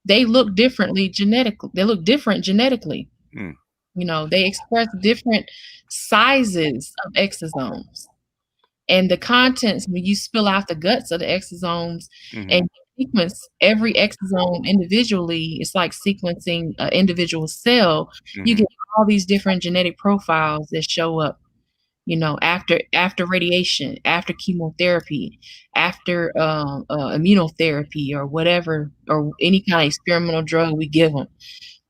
they look differently genetically. They look different genetically. They express different sizes of exosomes. And the contents, when you spill out the guts of the exosomes and sequence every exosome individually, it's like sequencing an individual cell. You get all these different genetic profiles that show up, after radiation, after chemotherapy, after immunotherapy, or whatever, or any kind of experimental drug we give them.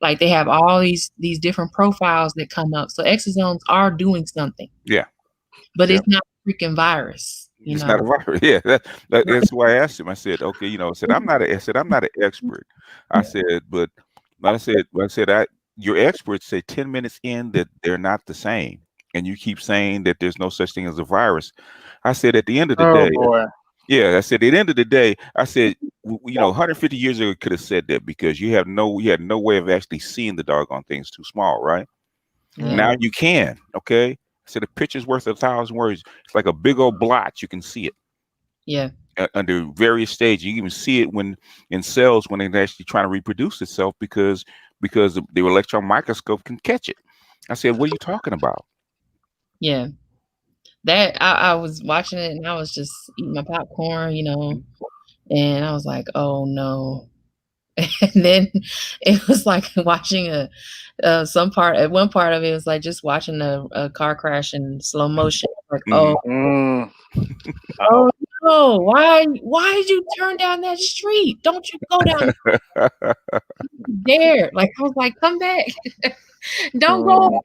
Like, they have all these different profiles that come up. So exosomes are doing something. Yeah. But it's not a freaking virus. It's not a virus. Yeah. That's why I asked him. I said, okay, I'm not an expert. I said, but your experts say 10 minutes in that they're not the same. And you keep saying that there's no such thing as a virus. I said, at the end of the day, I said, at the end of the day, I said, 150 years ago could have said that, because you had no way of actually seeing the doggone things too small, right? Now you can. Okay. I said, a picture's worth 1,000 words. It's like a big old blotch. You can see it. Yeah. Under various stages. You can even see it when in cells, when they're actually trying to reproduce itself, because the electron microscope can catch it. I said, what are you talking about? Yeah, that I was watching it, and I was just eating my popcorn, and I was like, oh no. And then it was like watching one part of it was like just watching a car crash in slow motion. Like, oh oh, why did you turn down that street? Don't you go down there? Like I was like, come back. Don't go.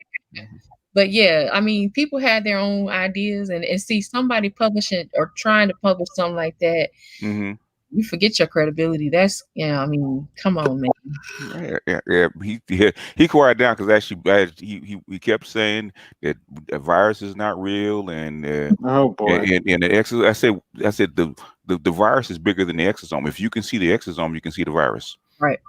But yeah, I mean, people had their own ideas and see somebody publishing or trying to publish something like that. Mm-hmm. You forget your credibility. That's I mean, come on, man. Yeah. He quieted down because actually he kept saying that the virus is not real and oh boy, and the exosome. I said the virus is bigger than the exosome. If you can see the exosome, you can see the virus. Right.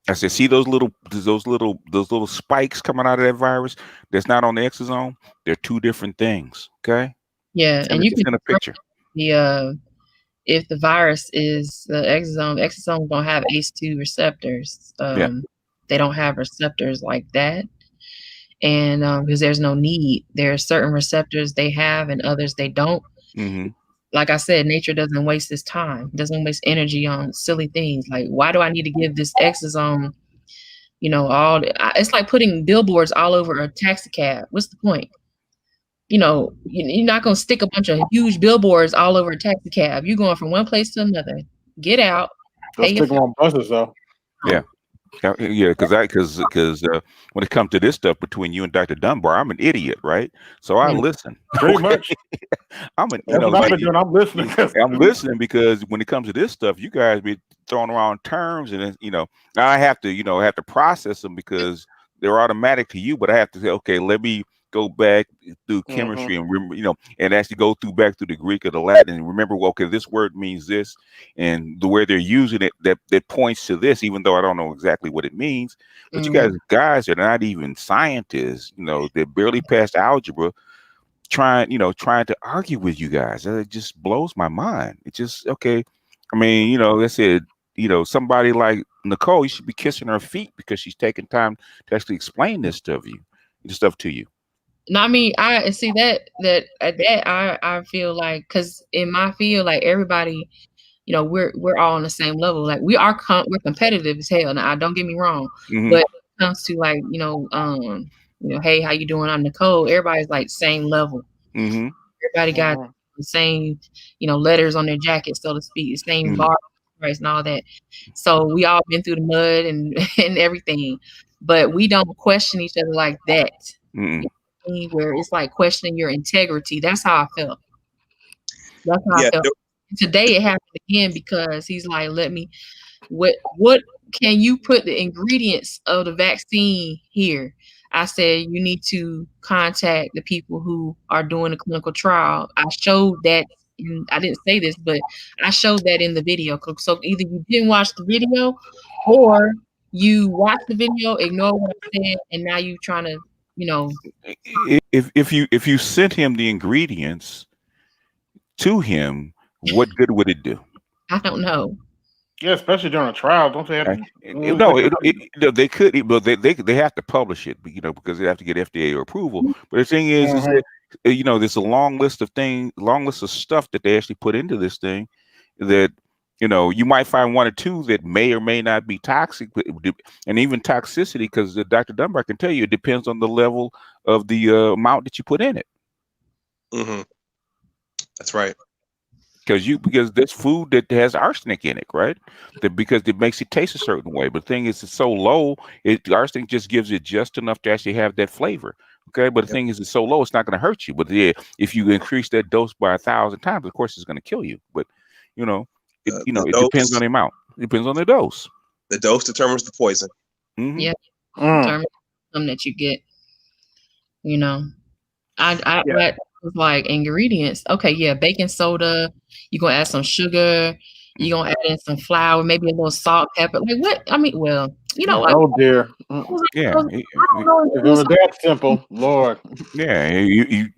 I said, see those little spikes coming out of that virus that's not on the exosome? They're two different things. Okay. Yeah, and you can send a picture. If the virus is the exosomes don't have ACE2 receptors. They don't have receptors like that. And because there's no need. There are certain receptors they have and others they don't. Mm-hmm. Like I said, nature doesn't waste its time, doesn't waste energy on silly things. Like, why do I need to give this exosome, it's like putting billboards all over a taxi cab. What's the point? You're not going to stick a bunch of huge billboards all over a taxi cab. You're going from one place to another. Get out. They'll stick them on buses, though. Yeah. Yeah, because when it comes to this stuff between you and Dr. Dunbar, I'm an idiot, right? So I listen. Pretty much. I'm listening. I'm listening because when it comes to this stuff, you guys be throwing around terms, and I have to process them because they're automatic to you. But I have to say, okay, let me go back through chemistry and remember, and actually go back through the Greek or the Latin and remember, well, okay, this word means this, and the way they're using it that points to this, even though I don't know exactly what it means. But you guys are not even scientists, they're barely past algebra, trying to argue with you guys. It just blows my mind. It's just okay. I mean, I said, somebody like Nicole, you should be kissing her feet because she's taking time to actually explain this stuff to you. No, I mean, I see that I feel like, because in my field, like everybody, we're all on the same level. Like we're competitive as hell. Now, don't get me wrong, but when it comes to like, hey, how you doing? I'm Nicole. Everybody's like same level. Mm-hmm. Everybody got the same, letters on their jacket, so to speak, the same bar price and all that. So we all been through the mud and everything, but we don't question each other like that. Mm-hmm. Where it's like questioning your integrity. That's how I felt. I felt. Today it happened again because he's like, what can you put the ingredients of the vaccine here? I said, you need to contact the people who are doing the clinical trial. I showed that, I didn't say this, but I showed that in the video. So either you didn't watch the video or you watched the video, ignore what I said, and now you trying to, if you sent him the ingredients to him, what good would it do? I don't know. Yeah, especially during a trial, don't they have to? No, they could, but they have to publish it, because they have to get FDA approval. But the thing is that, there's a long list of stuff that they actually put into this thing that. You might find one or two that may or may not be toxic, and even toxicity, because Dr. Dunbar can tell you it depends on the level of the amount that you put in it. Mm-hmm. That's right. Because there's food that has arsenic in it, right? Because it makes it taste a certain way. But the thing is, it's so low, arsenic just gives it just enough to actually have that flavor. Okay, but the thing is, it's so low, it's not going to hurt you. But yeah, if you increase that dose by 1,000 times, of course, it's going to kill you. But it depends on the amount. It depends on the dose. The dose determines the poison. Mm-hmm. Yeah. Determines something that you get. That was like ingredients. Okay, yeah, baking soda. You're gonna add some sugar. You're gonna add in some flour, maybe a little salt, pepper. Like what? I mean, well, Oh dear. Yeah. If it was that simple, Lord. Yeah, you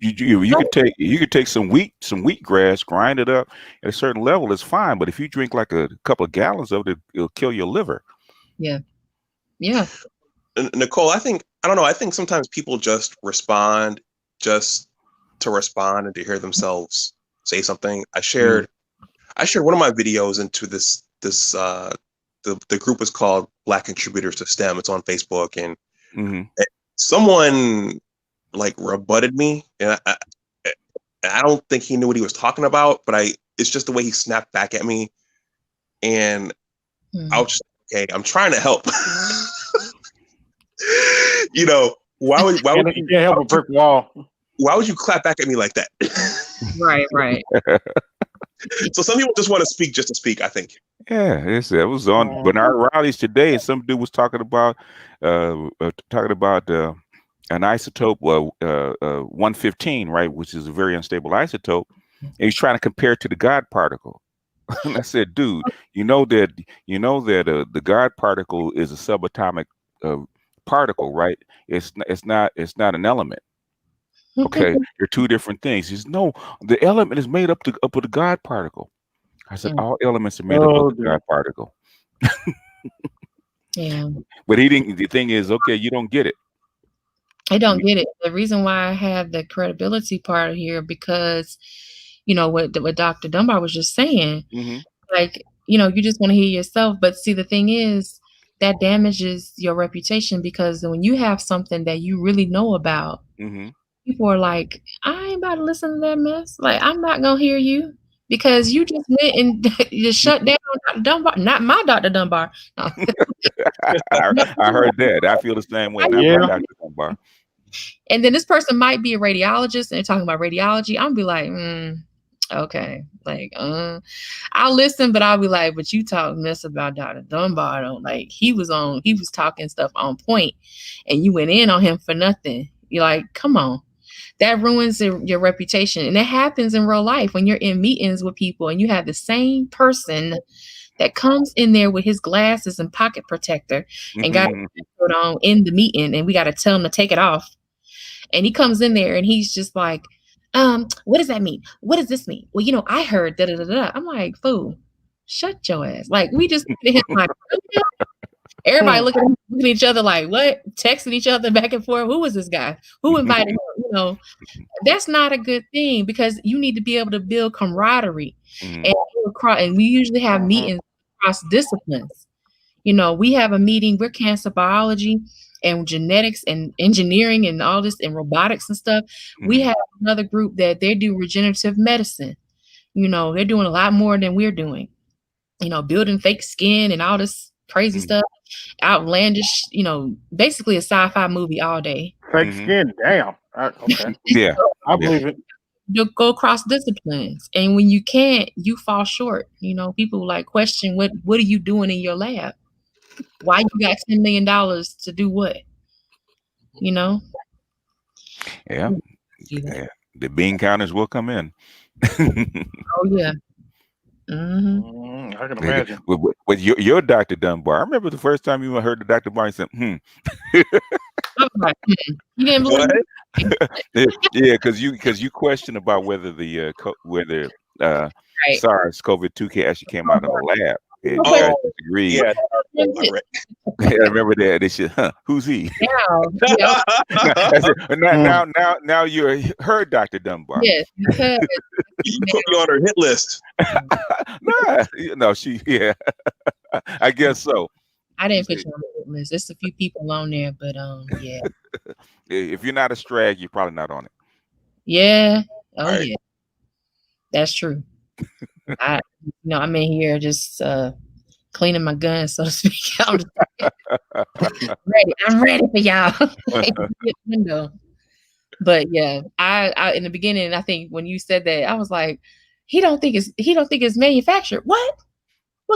could take some wheatgrass, grind it up at a certain level, it's fine. But if you drink like a couple of gallons of it, it'll kill your liver. Yeah. Nicole, I think sometimes people just respond just to respond and to hear themselves say something. I shared one of my videos into this the group is called Black Contributors to STEM. It's on Facebook, and someone like rebutted me, and And I don't think he knew what he was talking about, but it's just the way he snapped back at me. And I was just, okay, I'm trying to help. Why would you can't help a brick wall? Why would you clap back at me like that? Right. So some people just want to speak just to speak, I think. Yeah, it was on Bernard Riley's today, and some dude was talking about an isotope 115, right, which is a very unstable isotope, and he's trying to compare it to the God particle. And I said, dude, you know that the God particle is a subatomic particle, right? It's not an element. Okay, they're two different things. He says, no, the element is made up of the God particle. I said, all elements are made up of the God particle. Yeah. But he didn't. The thing is, okay, you don't get it. I don't get it. The reason why I have the credibility part here, because, what Dr. Dunbar was just saying, like, you just want to hear yourself. But see, the thing is, that damages your reputation, because when you have something that you really know about, people are like, I ain't about to listen to that mess. Like, I'm not going to hear you because you just went and just shut down Dr. Dunbar. Not my Dr. Dunbar. No. I heard that. I feel the same way. Not my Dr. Dunbar. And then this person might be a radiologist and they're talking about radiology. I'm be like, okay. Like, I'll listen, but I'll be like, but you talk mess about Dr. Dunbar. Don't, like, he was talking stuff on point and you went in on him for nothing. You're like, come on. That ruins your reputation. And it happens in real life when you're in meetings with people and you have the same person that comes in there with his glasses and pocket protector and got it put on in the meeting, and we got to tell him to take it off. And he comes in there and he's just like, what does that mean? What does this mean? Well, I heard da da da da. I'm like, fool, shut your ass. Like, we just hit him like, everybody looking at each other like, what? Texting each other back and forth. Who was this guy? Who invited him? That's not a good thing, because you need to be able to build camaraderie. And we usually have meetings across disciplines. We have a meeting, we're cancer biology and genetics and engineering and all this and robotics and stuff. We have another group that they do regenerative medicine. They're doing a lot more than we're doing. Building fake skin and all this crazy stuff. Outlandish, basically a sci-fi movie all day. Fake skin, damn. Okay. Yeah. I believe it. You go across disciplines, and when you can't, you fall short. People like question what are you doing in your lab? Why you got $10 million to do what? Yeah. The bean counters will come in. Oh yeah. I can imagine. With your Dr. Dunbar, I remember the first time you heard the Dr. Dunbar, you said, I was like, You didn't believe it? Yeah, because you questioned about whether the SARS-CoV-2 actually came out of the lab. And you guys disagreed. Yeah. I remember that. They said, who's he? Yeah. Now you heard Dr. Dunbar. Yes, because You put me on her hit list. No, I guess so. I didn't put you on the list. There's a few people on there, but yeah. If you're not a strag, you're probably not on it. Yeah. Oh right. yeah. That's true. I'm in here just cleaning my gun, so to speak. I'm ready for y'all. But yeah, I in the beginning, I think when you said that, I was like, he don't think it's manufactured. What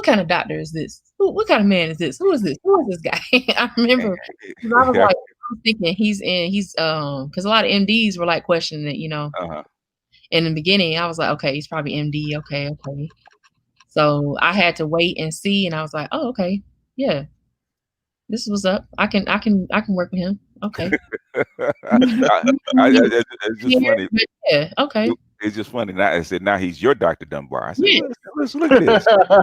kind of doctor is this? What kind of man is this? Who is this? Who is this guy? I remember I was like, I'm thinking he's because a lot of MDs were like questioning it, In the beginning, I was like, okay, he's probably MD. Okay. So I had to wait and see, and I was like, oh, okay, yeah, this was up. I can work with him. Okay. It's just funny. Yeah. Okay. It's just funny. Now I said, now he's your Dr. Dunbar. I said, Yeah. let's look at this. How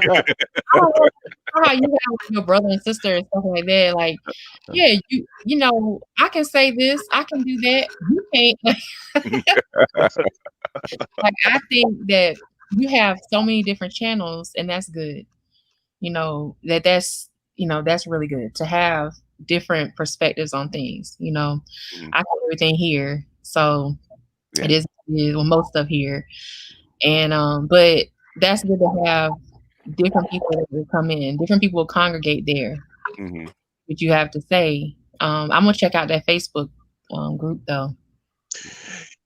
you have like your brother and sister and stuff like that? Like, yeah, I can say this, I can do that. You can't. Like, I think that you have so many different channels, and that's good. That's really good to have different perspectives on things. I have everything here, so Yeah. It is well, most stuff here. And but that's good to have different people that will come in, different people will congregate there. hmm What you have to say. I'm gonna check out that Facebook group though.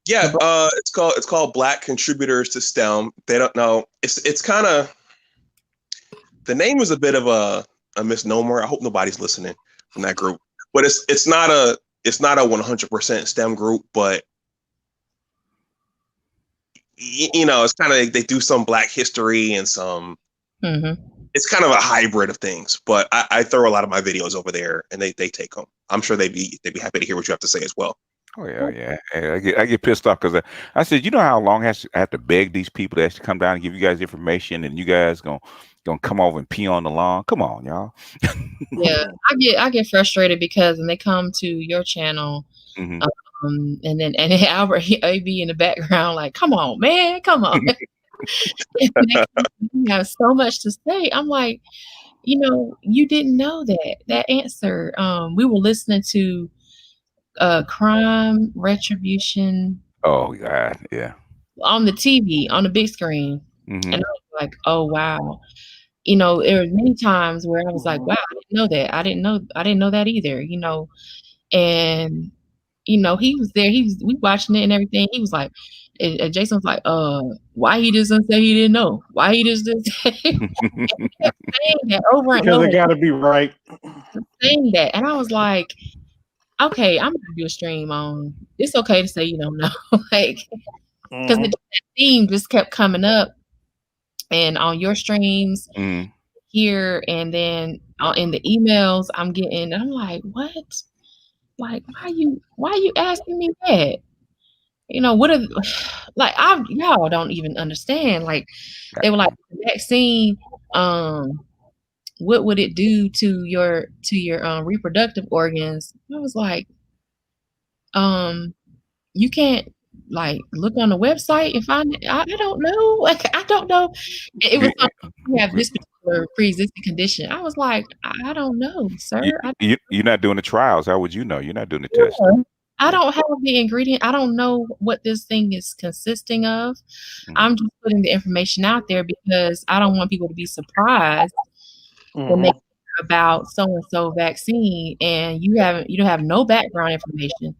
Yeah, it's called Black Contributors to STEM. They don't know. It's kind of, the name is a bit of a misnomer. I hope nobody's listening from that group. But it's not a 100% STEM group, but you know, it's kind of, they do some Black history and some. Mm-hmm. It's kind of a hybrid of things. But I throw a lot of my videos over there, and they take them. I'm sure they'd be happy to hear what you have to say as well. Oh yeah. Hey, I get pissed off because I said, you know how long I have to beg these people to actually come down and give you guys information, and you guys gonna come over and pee on the lawn? Come on, y'all. Yeah, I get frustrated because when they come to your channel, Mhm. and then Albert he be in the background like, come on, man, come on. You have so much to say. I'm like, you know, you didn't know that answer. We were listening to Crime Retribution Oh God, yeah. on the TV on the big screen, Mhm. and I was like, oh wow. You know, there were many times where I was like, wow, I didn't know that. I didn't know that either, you know. And you know, he was there, we watching it and everything. He was like, and Jason was like, why he doesn't say he didn't know? Why he just didn't say? And he kept saying that over and Because over, they got to be right. saying that. And I was like, okay, I'm gonna do a stream on, it's okay to say you don't know. Like, because Mhm. the theme just kept coming up and on your streams Mhm. here, and then in the emails I'm getting, I'm like, what? Like, why are you asking me that? You know, what are like, y'all don't even understand. Like, they were like, the vaccine, what would it do to your reproductive organs? I was like, you can't like look on the website and find it. I don't know. Like, I don't know. It was you have this particular pre-existing condition. I was like, I don't know, sir. You're not doing the trials. How would you know? You're not doing the testing. I don't have the ingredient. I don't know what this thing is consisting of. Mhm. I'm just putting the information out there because I don't want people to be surprised when they Mhm. hear about so and so vaccine and you don't have no background information.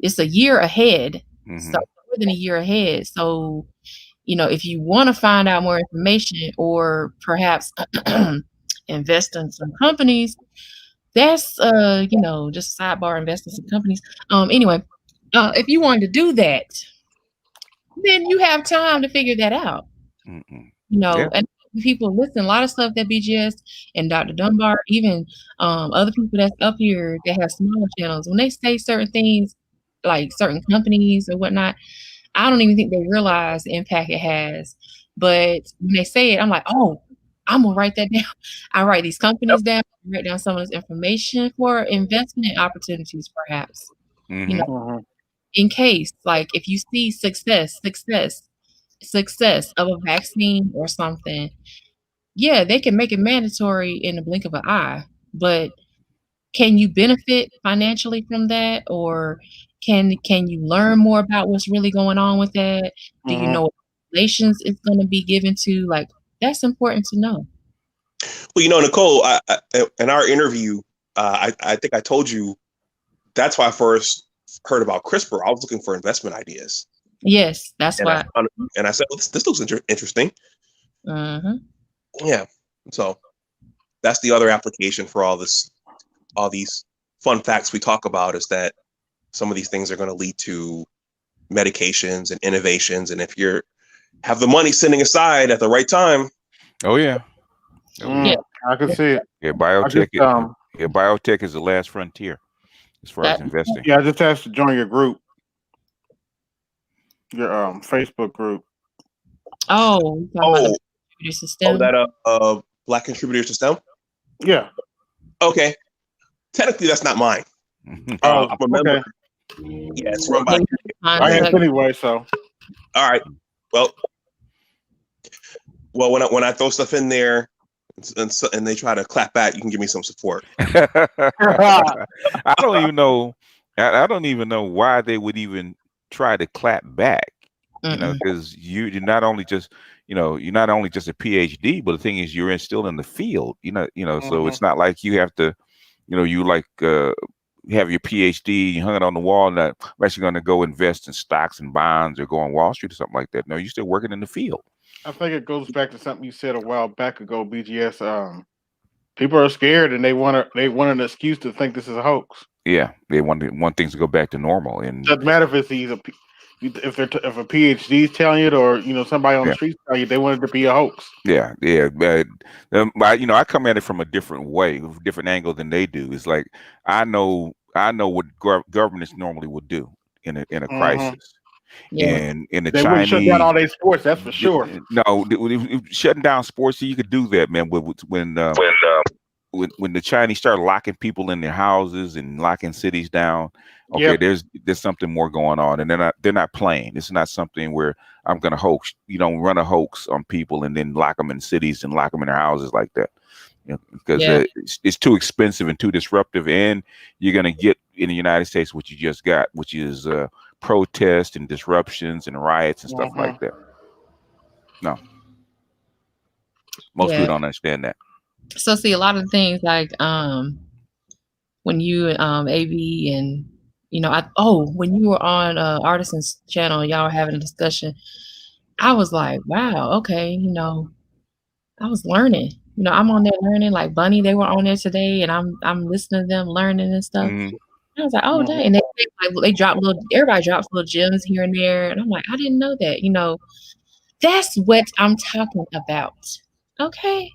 It's a year ahead, so Mhm. more than a year ahead. So, you know, if you want to find out more information or perhaps invest in some companies, that's you know, just sidebar, invest in some companies. Anyway, if you wanted to do that, then you have time to figure that out. Mhm. You know, Yeah. and people listen, a lot of stuff that BGS and Dr. Dunbar, even other people that's up here that have smaller channels, when they say certain things like certain companies or whatnot, I don't even think they realize the impact it has. But when they say it, I'm like, oh, I'm gonna write that down. I write these companies down, write down some of this information for investment opportunities, perhaps. You know, Mhm. Mhm. in case, like, if you see success of a vaccine or something, yeah, they can make it mandatory in the blink of an eye. But can you benefit financially from that, or can you learn more about what's really going on with that? Do you Mhm. know what relations it's going to be given to? Like, that's important to know. Well, you know, Nicole, in our interview, I think I told you that's why I first heard about CRISPR. I was looking for investment ideas, Yes, that's and why. I said, well, this looks interesting. Mhm. Yeah, so that's the other application for all these fun facts we talk about, is that some of these things are going to lead to medications and innovations, and if you have the money sitting aside at the right time. Oh yeah. Oh yeah. Yeah. I can see it. Yeah. I Biotech. just Biotech is the last frontier as far as That investing. I just asked to join your group, your Facebook group. oh, you're talking about the computer system. That Black Contributors to STEM. Yeah. Okay, technically that's not mine. I'm a member. Okay. Yeah, it's run by. I am anyway. So. All right. Well, when I throw stuff in there and they try to clap back, you can give me some support. I don't even know. I don't even know why they would even try to clap back, Mm-mm. because you're not only just a PhD, but the thing is you're still in the field, so it's not like you have to, you like have your PhD, you hung it on the wall, and I'm actually going to go invest in stocks and bonds or go on Wall Street or something like that. No, you're still working in the field. I think it goes back to something you said a while back ago, BGS. People are scared and they want an excuse to think this is a hoax. Yeah, they want things to go back to normal, and Doesn't matter if it's if a PhD is telling you it, or somebody on the street telling you, they want it to be a hoax. Yeah, but I come at it from a different way, different angle than they do. It's like I know what governments normally would do in a crisis. Yeah. And in the They Chinese, wouldn't shut down all their sports, that's for sure. No, shutting down sports, you could do that, man. When the Chinese start locking people in their houses and locking cities down, okay, there's something more going on, and they're not playing. It's not something where I'm gonna hoax. You don't run a hoax on people and then lock them in cities and lock them in their houses like that, because it's too expensive and too disruptive, and you're gonna get in the United States what you just got, which is protests and disruptions and riots and stuff like that. No, most people don't understand that. So see, a lot of the things like when you AV and when you were on Artisan's channel, y'all were having a discussion, I was like, wow, okay, I was learning. I'm on there learning, like Bunny, they were on there today, and I'm listening to them learning and stuff. Mm-hmm. I was like, oh dang, and they drop everybody drops little gems here and there, and I'm like, I didn't know that. That's what I'm talking about. Okay.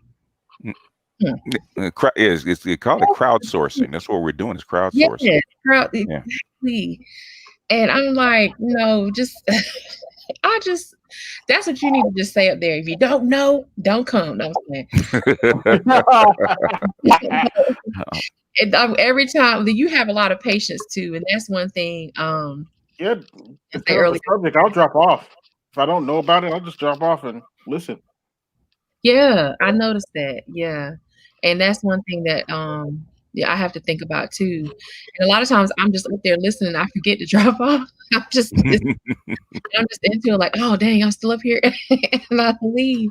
It's called it crowdsourcing. That's what we're doing, is crowdsourcing. Exactly. And I'm like, that's what you need to just say up there. If you don't know, don't come. No, I'm saying. And every time you have a lot of patience too, and that's one thing. Early subject, I'll drop off. If I don't know about it, I'll just drop off and listen. Yeah, I noticed that. Yeah. And that's one thing that I have to think about too. And a lot of times I'm just up there listening, I forget to drop off. I'm just into it, like, oh dang, I'm still up here, and I leave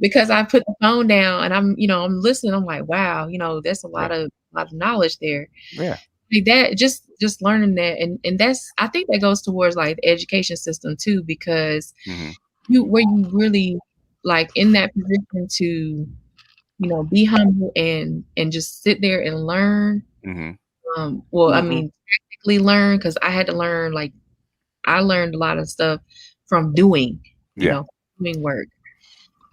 because I put the phone down and I'm listening. I'm like, wow, that's a lot of knowledge there. Yeah. Like that, just learning that, and that's, I think that goes towards like the education system too, because where you really like in that position to be humble and just sit there and learn. I mean, technically learn, because I had to learn, like I learned a lot of stuff from doing, doing work.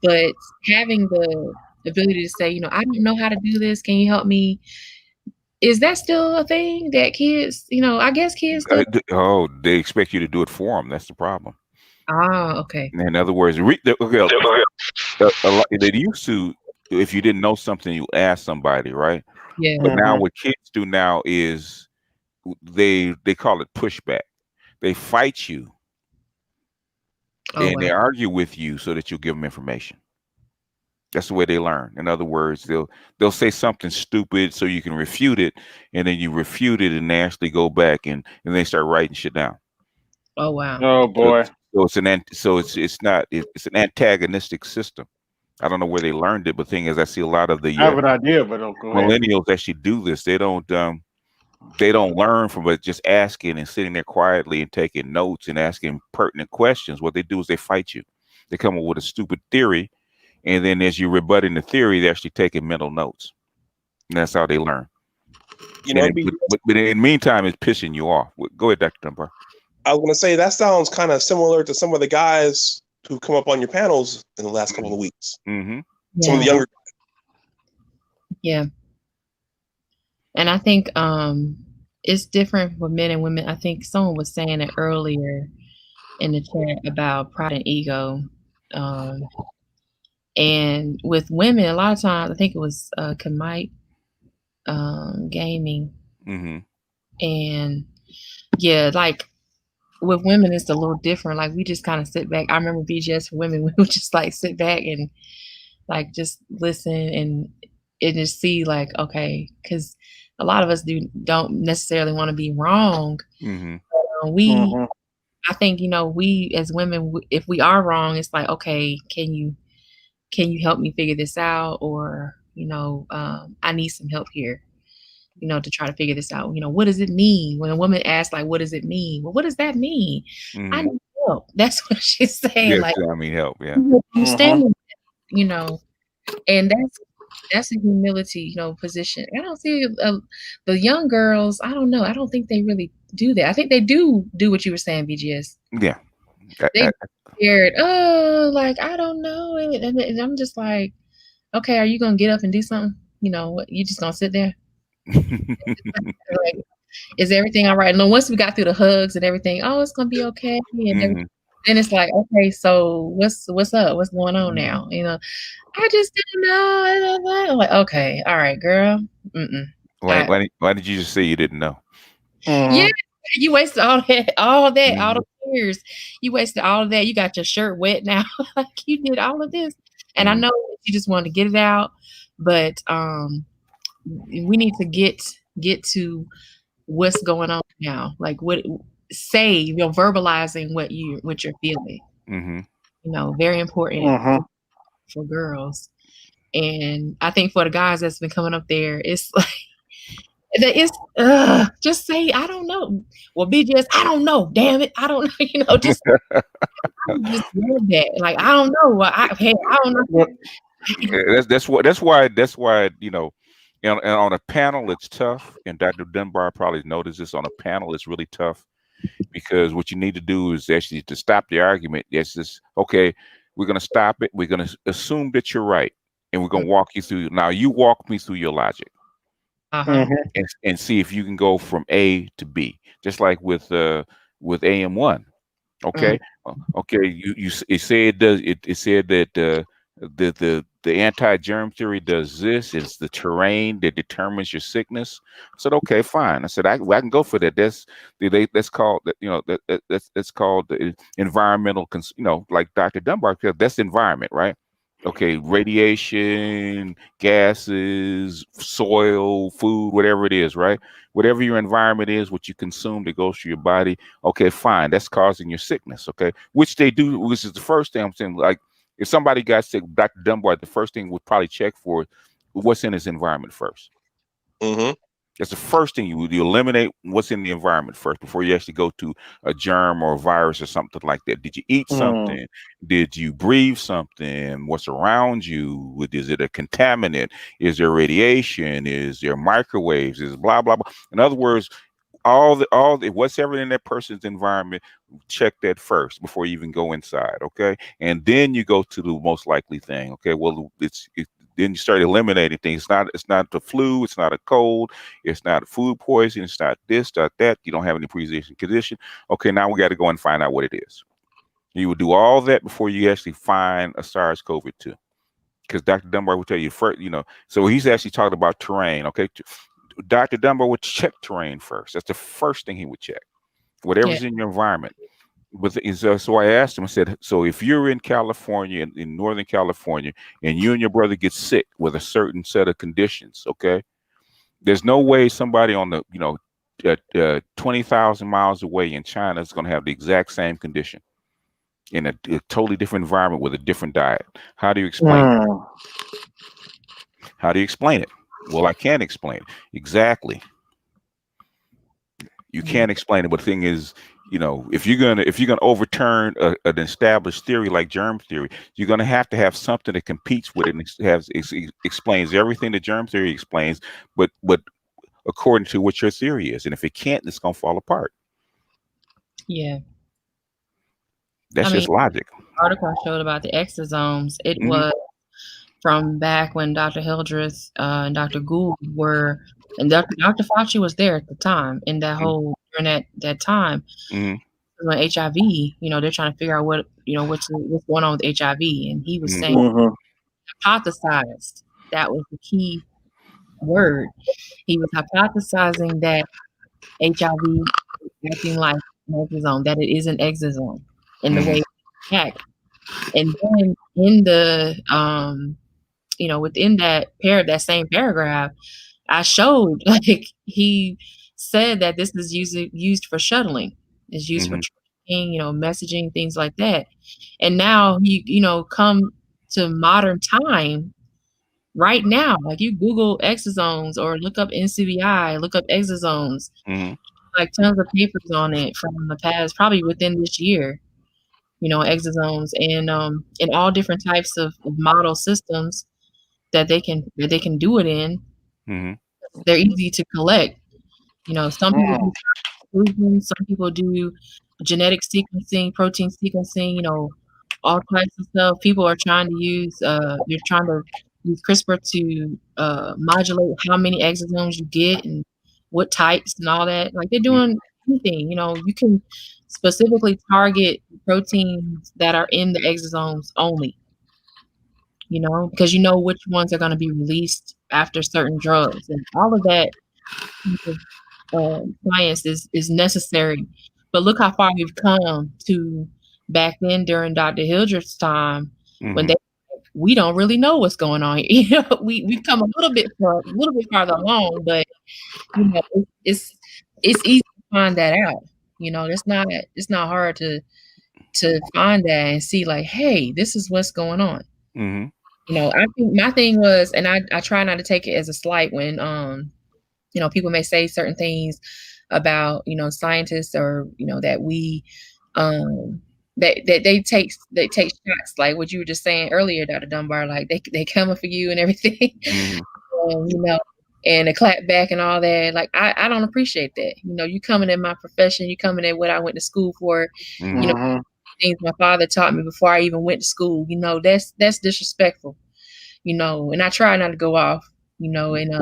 But having the ability to say, I don't know how to do this. Can you help me? Is that still a thing that kids, I guess kids do? They expect you to do it for them. That's the problem. Ah, okay. In other words, they used to, if you didn't know something, you ask somebody, right? Yeah. But now what kids do now is they call it pushback. They fight you and they argue with you so that you'll give them information. That's the way they learn. In other words, they'll say something stupid so you can refute it, and then you refute it and they actually go back and they start writing shit down. Oh wow. Oh boy. It's an antagonistic system. I don't know where they learned it, but the thing is, I see a lot of the I have an idea, but millennials actually do this. They don't learn from it just asking and sitting there quietly and taking notes and asking pertinent questions. What they do is they fight you. They come up with a stupid theory, and then as you're rebutting the theory, they're actually taking mental notes. And that's how they learn. But in the meantime, it's pissing you off. Go ahead, Dr. Dunbar. I was going to say, that sounds kind of similar to some of the guys who come up on your panels in the last couple of weeks. Mm-hmm. Some of the younger guys. Yeah. And I think it's different for men and women. I think someone was saying it earlier in the chat about pride and ego. And with women, a lot of times, I think it was Kamite Gaming. Mm-hmm. And yeah, like with women, it's a little different. Like we just kind of sit back. I remember BGS for women, we would just like sit back and like just listen and just see like, okay, because a lot of us don't necessarily want to be wrong. Mm-hmm. I think, we as women, if we are wrong, it's like, okay, can you help me figure this out? Or, I need some help here, to try to figure this out. What does it mean? When a woman asks, like, what does it mean? Well, what does that mean? I Mhm. need help. That's what she's saying. Yes, Like, I mean help. Yeah. you understand Mhm. me, and that's a humility, position. I don't see the young girls. I don't know. I don't think they really do that. I think they do what you were saying, BGS. Yeah. I- They I- scared. Oh, like I don't know, and I'm just like, okay, are you gonna get up and do something? What? You just gonna sit there? Like, is everything all right? And then once we got through the hugs and everything, oh, it's gonna be okay. And Mhm. then it's like, okay, so what's up? What's going on now? I just didn't know. I'm like, okay, all right, girl. Mm-mm. Why did you just say you didn't know? Yeah, Mhm. you wasted all all Mhm. the tears. You wasted all of that. You got your shirt wet now. Like you did all of this. And I Mhm. know you just wanted to get it out, but we need to get to what's going on now. Like verbalizing what you're feeling. Mhm. Very important Mhm. for girls. And I think for the guys that's been coming up there, it's like it's just say I don't know. Well, BGS, I don't know. Damn it, I don't know. Just I just love that. Like I don't know. I don't know. But That's why and on a panel it's tough, and Dr. Dunbar probably noticed this. On a panel it's really tough because what you need to do is actually to stop the argument. It's just okay. We're gonna stop it. We're gonna assume that you're right, and we're gonna walk you through. Now you walk me through your logic Uh-huh. Mhm. and see if you can go from A to B, just like with AM1. Mm, Okay, okay. It said it does. It said that the anti-germ theory does this. It's the terrain that determines your sickness. I said, okay, fine. I said, I can go for that. That's called that. That's called the environmental. Like Dr. Dunbar said, that's the environment, right? Okay, radiation, gases, soil, food, whatever it is, right? Whatever your environment is, what you consume that goes through your body. Okay, fine. That's causing your sickness. Okay, which they do, which is the first thing I'm saying. Like, if somebody got sick, Dr. Dunbar, the first thing would probably check for what's in his environment first. Hmm. That's the first thing you eliminate what's in the environment first before you actually go to a germ or a virus or something like that. Did you eat Mhm. something? Did you breathe something? What's around you? Is it a contaminant? Is there radiation? Is there microwaves? Is blah blah blah. In other words, all the what's ever in that person's environment, check that first before you even go inside. Okay, and then you go to the most likely thing. Okay, well then you start eliminating things. It's not the flu, it's not a cold, it's not food poisoning, it's not this, not that. You don't have any pre-existing condition. Okay, now we got to go and find out what it is. You would do all that before you actually find a SARS-CoV-2, because Dr. Dunbar will tell you first. So he's actually talking about terrain. Okay, Dr. Dunbar would check terrain first. That's the first thing he would check. yeah. Whatever's in your environment. So I asked him, I said, so if you're in California, in Northern California, and you and your brother get sick with a certain set of conditions, okay, there's no way somebody on the, 20,000 miles away in China is going to have the exact same condition in a totally different environment with a different diet. How do you explain that? Mm. How do you explain it? Well, I can't explain it. Exactly. You Yeah. can't explain it, but the thing is, if you're gonna overturn an established theory like germ theory, you're gonna have to have something that competes with it and explains everything that germ theory explains, but according to what your theory is. And if it can't, it's gonna fall apart. Yeah. That's I mean, just logic. article I showed about the exosomes, it Hmm. was from back when Dr. Hildreth and Dr. Gould were, and Dr. Fauci was there at the time, in that whole during that time Hmm. when HIV, they're trying to figure out what's going on with HIV, and he was Hmm. saying Mhm. hypothesized. That was the key word. He was hypothesizing that HIV is acting like an exosome, that it is an exosome in the Hmm. way it acts. And then in the within that same paragraph, I showed like he said that this is used for shuttling. It's used for Hmm. messaging, things like that. And now come to modern time right now, like you Google exosomes or look up NCBI, look up exosomes, like tons of papers on it from the past, probably within this year, exosomes and all different types of model systems that they can do it in. They're easy to collect. Some people do exclusion, some people do genetic sequencing, protein sequencing, all types of stuff. People are trying to use they're trying to use CRISPR to modulate how many exosomes you get and what types and all that. Like they're doing anything. You can specifically target proteins that are in the exosomes only. Because which ones are going to be released after certain drugs, and all of that science is necessary. But look how far we've come to back then during Dr. Hildreth's time when we don't really know what's going on. We've come a little bit farther along, but it's easy to find that out. It's not hard to find that and see like, hey, this is what's going on. I think my thing was, and I try not to take it as a slight when people may say certain things about scientists or that we that they take shots, like what you were just saying earlier, Dr. Dunbar, like they coming for you and everything. And a clap back and all that. Like I don't appreciate that. You coming in my profession, you coming in what I went to school for. Things my father taught me before I even went to school. That's disrespectful. And I try not to go off. And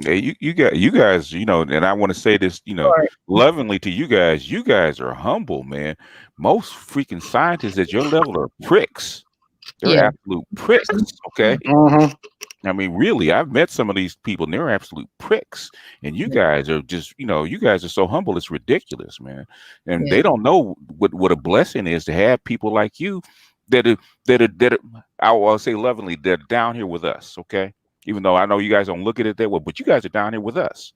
hey, you guys, and I want to say this, lovingly to you guys. You guys are humble, man. Most freaking scientists at your level are pricks. They're absolute pricks. Okay. I mean, really, I've met some of these people and they're absolute pricks. And you guys are just, you guys are so humble. It's ridiculous, man. And they don't know what a blessing is to have people like you that are, I'll say lovingly, that are down here with us. Okay. Even though I know you guys don't look at it that way, but you guys are down here with us,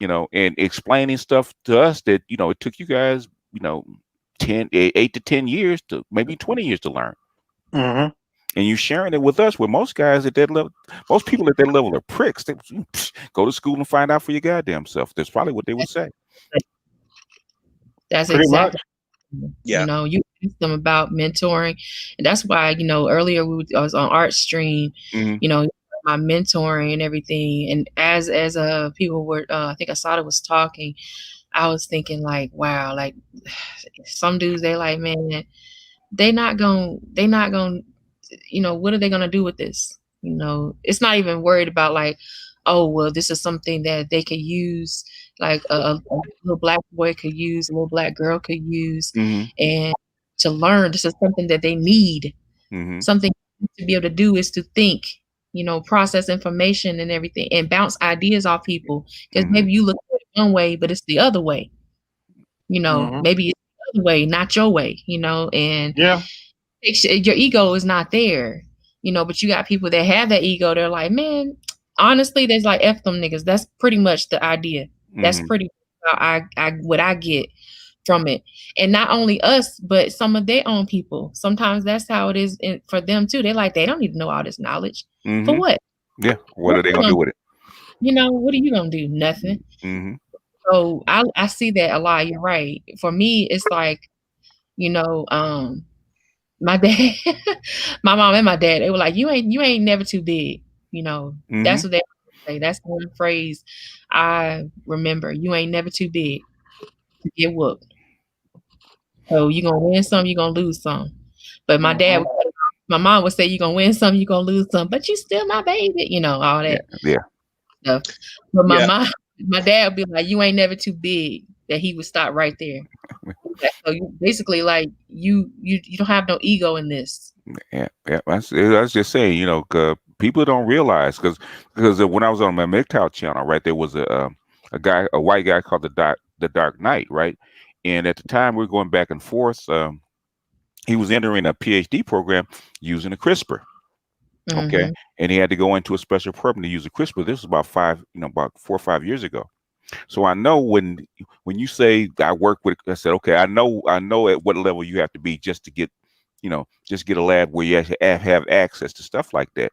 and explaining stuff to us that, it took you guys, 8 to 10 years to maybe 20 years to learn. And you sharing it with us, where most guys at that level, most people at that level are pricks. They go to school and find out for your goddamn self. That's probably what they would say. That's Pretty exactly. much. Yeah. You asked them about mentoring, and that's why earlier I was on Art Stream. My mentoring and everything, and as people were, I think Asada was talking, I was thinking like, wow, like some dudes, they like, man, they not gonna, what are they gonna do with this? It's not even worried about like, oh, well, this is something that they could use, like a little black boy could use, a little black girl could use, and to learn. This is something that they need. Something to be able to do is to think, process information and everything, and bounce ideas off people. Because maybe you look at it one way, but it's the other way. Maybe it's the other way, not your way. And your ego is not there. But you got people that have that ego. They're like, man, honestly, there's like F them niggas. That's pretty much the idea. That's pretty much what I get from it. And not only us, but some of their own people. Sometimes that's how it is for them too. They're like, they don't need to know all this knowledge. For what? Yeah. What are they gonna do with it? What are you gonna do? Nothing. So I see that a lot. You're right. For me, it's like, my dad, my mom and my dad, they were like, you ain't never too big. That's what they say. That's one phrase I remember. You ain't never too big to get whooped. So you're gonna win some, you're gonna lose some. But my mom would say, you're gonna win some, you're gonna lose some, but you still my baby, all that stuff. But my dad would be like, you ain't never too big, that he would stop right there. So you basically like you don't have no ego in this. Yeah. I was just saying, people don't realize, because when I was on my MGTOW channel, right, there was a white guy called the Dark Knight, right? And at the time we were going back and forth, he was entering a PhD program using a CRISPR. Okay. And he had to go into a special program to use a CRISPR. This was about 4 or 5 years ago. So I know when you say I work with, I said, okay, I know at what level you have to be just to get, just get a lab where you actually have access to stuff like that.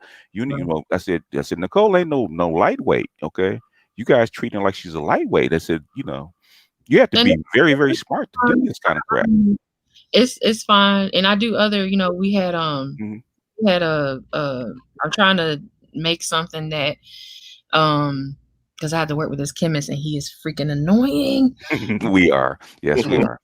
I said, Nicole ain't no lightweight. Okay. You guys treating her like she's a lightweight. I said, you have to be very, very smart to do this kind of crap. It's fine. And I do other, we had, Mhm. we had I'm trying to make something that, because I had to work with this chemist and he is freaking annoying. We are. Yes, we are.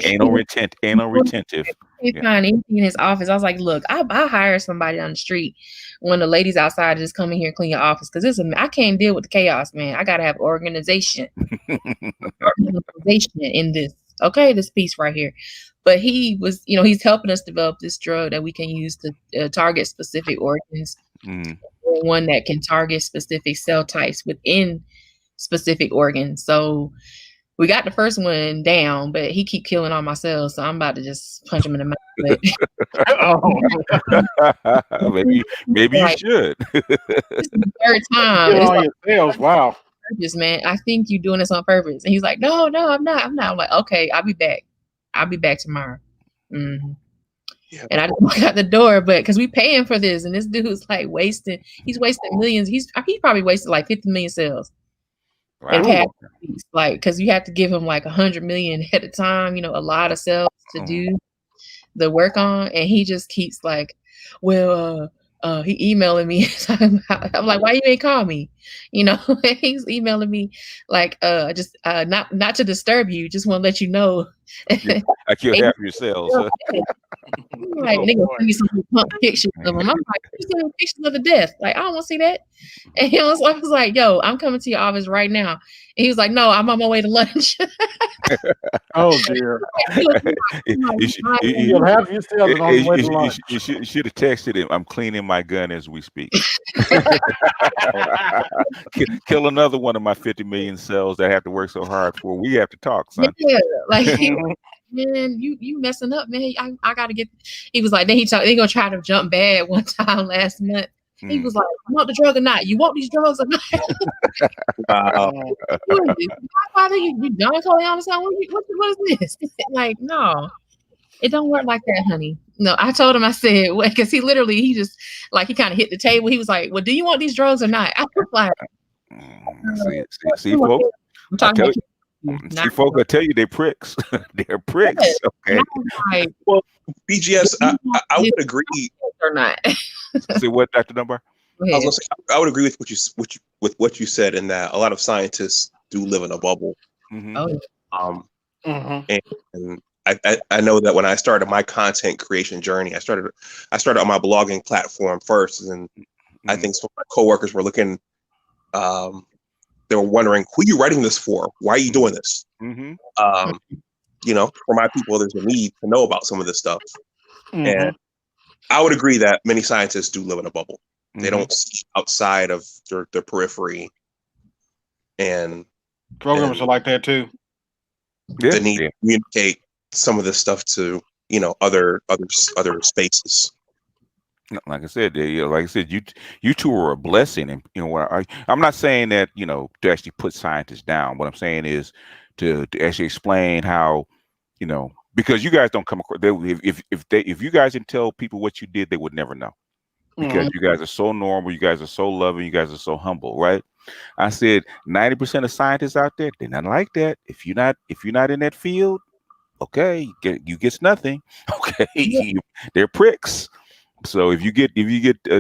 Ain't no retentive. He find anything in his office. I was like, look, I hire somebody on the street when the ladies outside just come in here and clean your office because I can't deal with the chaos, man. I gotta have organization in this. Okay, this piece right here. But he was, he's helping us develop this drug that we can use to target specific organs. One that can target specific cell types within specific organs. So we got the first one down, but he keep killing all my cells. So I'm about to just punch him in the mouth. Maybe you should. It's the third time. Kill all your cells. Wow. Man, I think you're doing this on purpose. And he's like, no, I'm not. I'm like, okay, I'll be back. I'll be back tomorrow. Mm-hmm. Yeah. And I just walk out the door, but because we paying for this, and this dude's like he's wasting millions. He probably wasted like 50 million cells. Wow. Like, because you have to give him like 100 million at a time, a lot of cells to do the work on. And he just keeps like, well, he emailing me. I'm like, why you ain't call me? He's emailing me like, just not to disturb you, just want to let you know. I killed half your cells. Like, nigga, send me some pictures of them. I'm like, you send me pictures of the death. Like, I don't want to see that. And I was like, yo, I'm coming to your office right now. And he was like, no, I'm on my way to lunch. Oh dear. You should have texted him. I'm cleaning my gun as we speak. Kill another one of my 50 million cells that have to work so hard for. We have to talk, son. Yeah, like, man, you messing up, man. I gotta get. He was like, then they gonna try to jump bad one time last month. He was like, you want the drug or not? You want these drugs or not? Father, you Don Corleone or something? What is this? Like, no, it don't work like that, honey. No, I told him, I said, because he just like, he kind of hit the table. He was like, well, do you want these drugs or not? I was like, see, folks. I'm talking about see, folks, I tell you, they're pricks. They're pricks. Okay. Like, well, BGS, I would agree. Or not. See what, Dr. Dunbar? I was gonna say, I would agree with what you said, in that a lot of scientists do live in a bubble. Mm-hmm. And I know that when I started my content creation journey, I started on my blogging platform first, and I think some of my coworkers were looking. They were wondering, who are you writing this for? Why are you doing this? For my people, there's a need to know about some of this stuff. And I would agree that many scientists do live in a bubble. They don't see outside of their and programmers are like that too. The need to communicate some of this stuff to other spaces. Like I said, you two are a blessing, and I'm not saying that to actually put scientists down. What I'm saying is to actually explain how because you guys don't come across. If you guys didn't tell people what you did, they would never know. Because you guys are so normal, you guys are so loving, you guys are so humble, right? I said 90% of scientists out there, they're not like that. If you're not in that field, okay, you get nothing. Okay, they're pricks. So if you get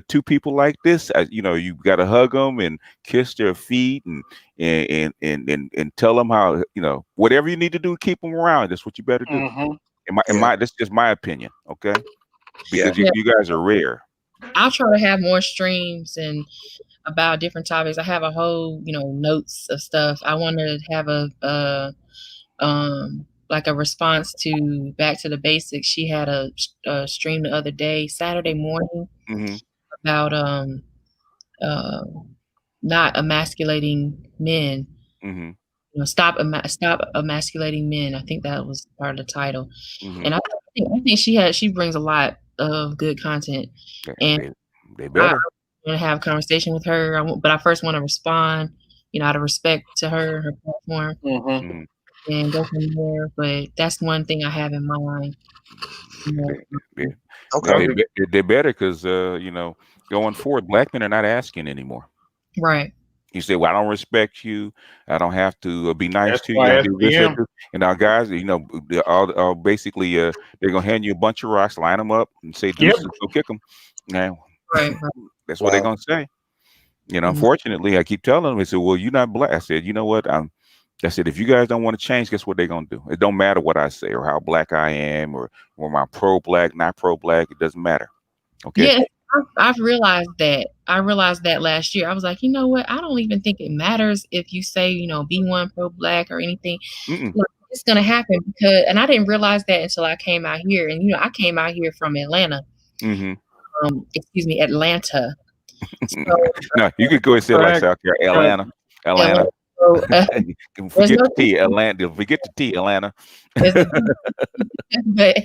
two people like this, you got to hug them and kiss their feet and tell them how whatever you need to do to keep them around. That's what you better do. That's just my opinion, okay? Because you guys are rare. I'll try to have more streams and about different topics. I have a whole notes of stuff. I want to have a response to Back to the Basics. She had a stream the other day, Saturday morning, about not emasculating men. Stop emasculating men. I think that was part of the title. And I think she brings a lot of good content. And they better. I want to have a conversation with her, but I first want to respond, out of respect to her platform, Mm-hmm. and go from there. But that's one thing I have in mind. You know. Yeah. Okay. They're better because going forward, black men are not asking anymore. Right. You say, "Well, I don't respect you. I don't have to be nice That's to you. why I do this, that, SPM. this." And our guys, they're all basically they're gonna hand you a bunch of rocks, line them up, and say, Yep. "Deuces, go kick them." Now, Right. that's what they're Wow. gonna say. Mhm. Unfortunately, I keep telling them, they said, "Well, you're not black." I said, "You know what? I said, if you guys don't want to change, guess what they're gonna do? It don't matter what I say or how black I am or am pro-black, not pro-black. It doesn't matter." Okay. Yeah, I've realized that. I realized that last year. I was like, you know what? I don't even think it matters if you say, be one pro-black or anything. Mm-mm. Like, it's gonna happen and I didn't realize that until I came out here. And I came out here from Atlanta. Mm-hmm. Excuse me, Atlanta. So, No, you could go and say it like South Carolina, Atlanta. so, Forget the T, Atlanta. Forget the T, Atlanta. but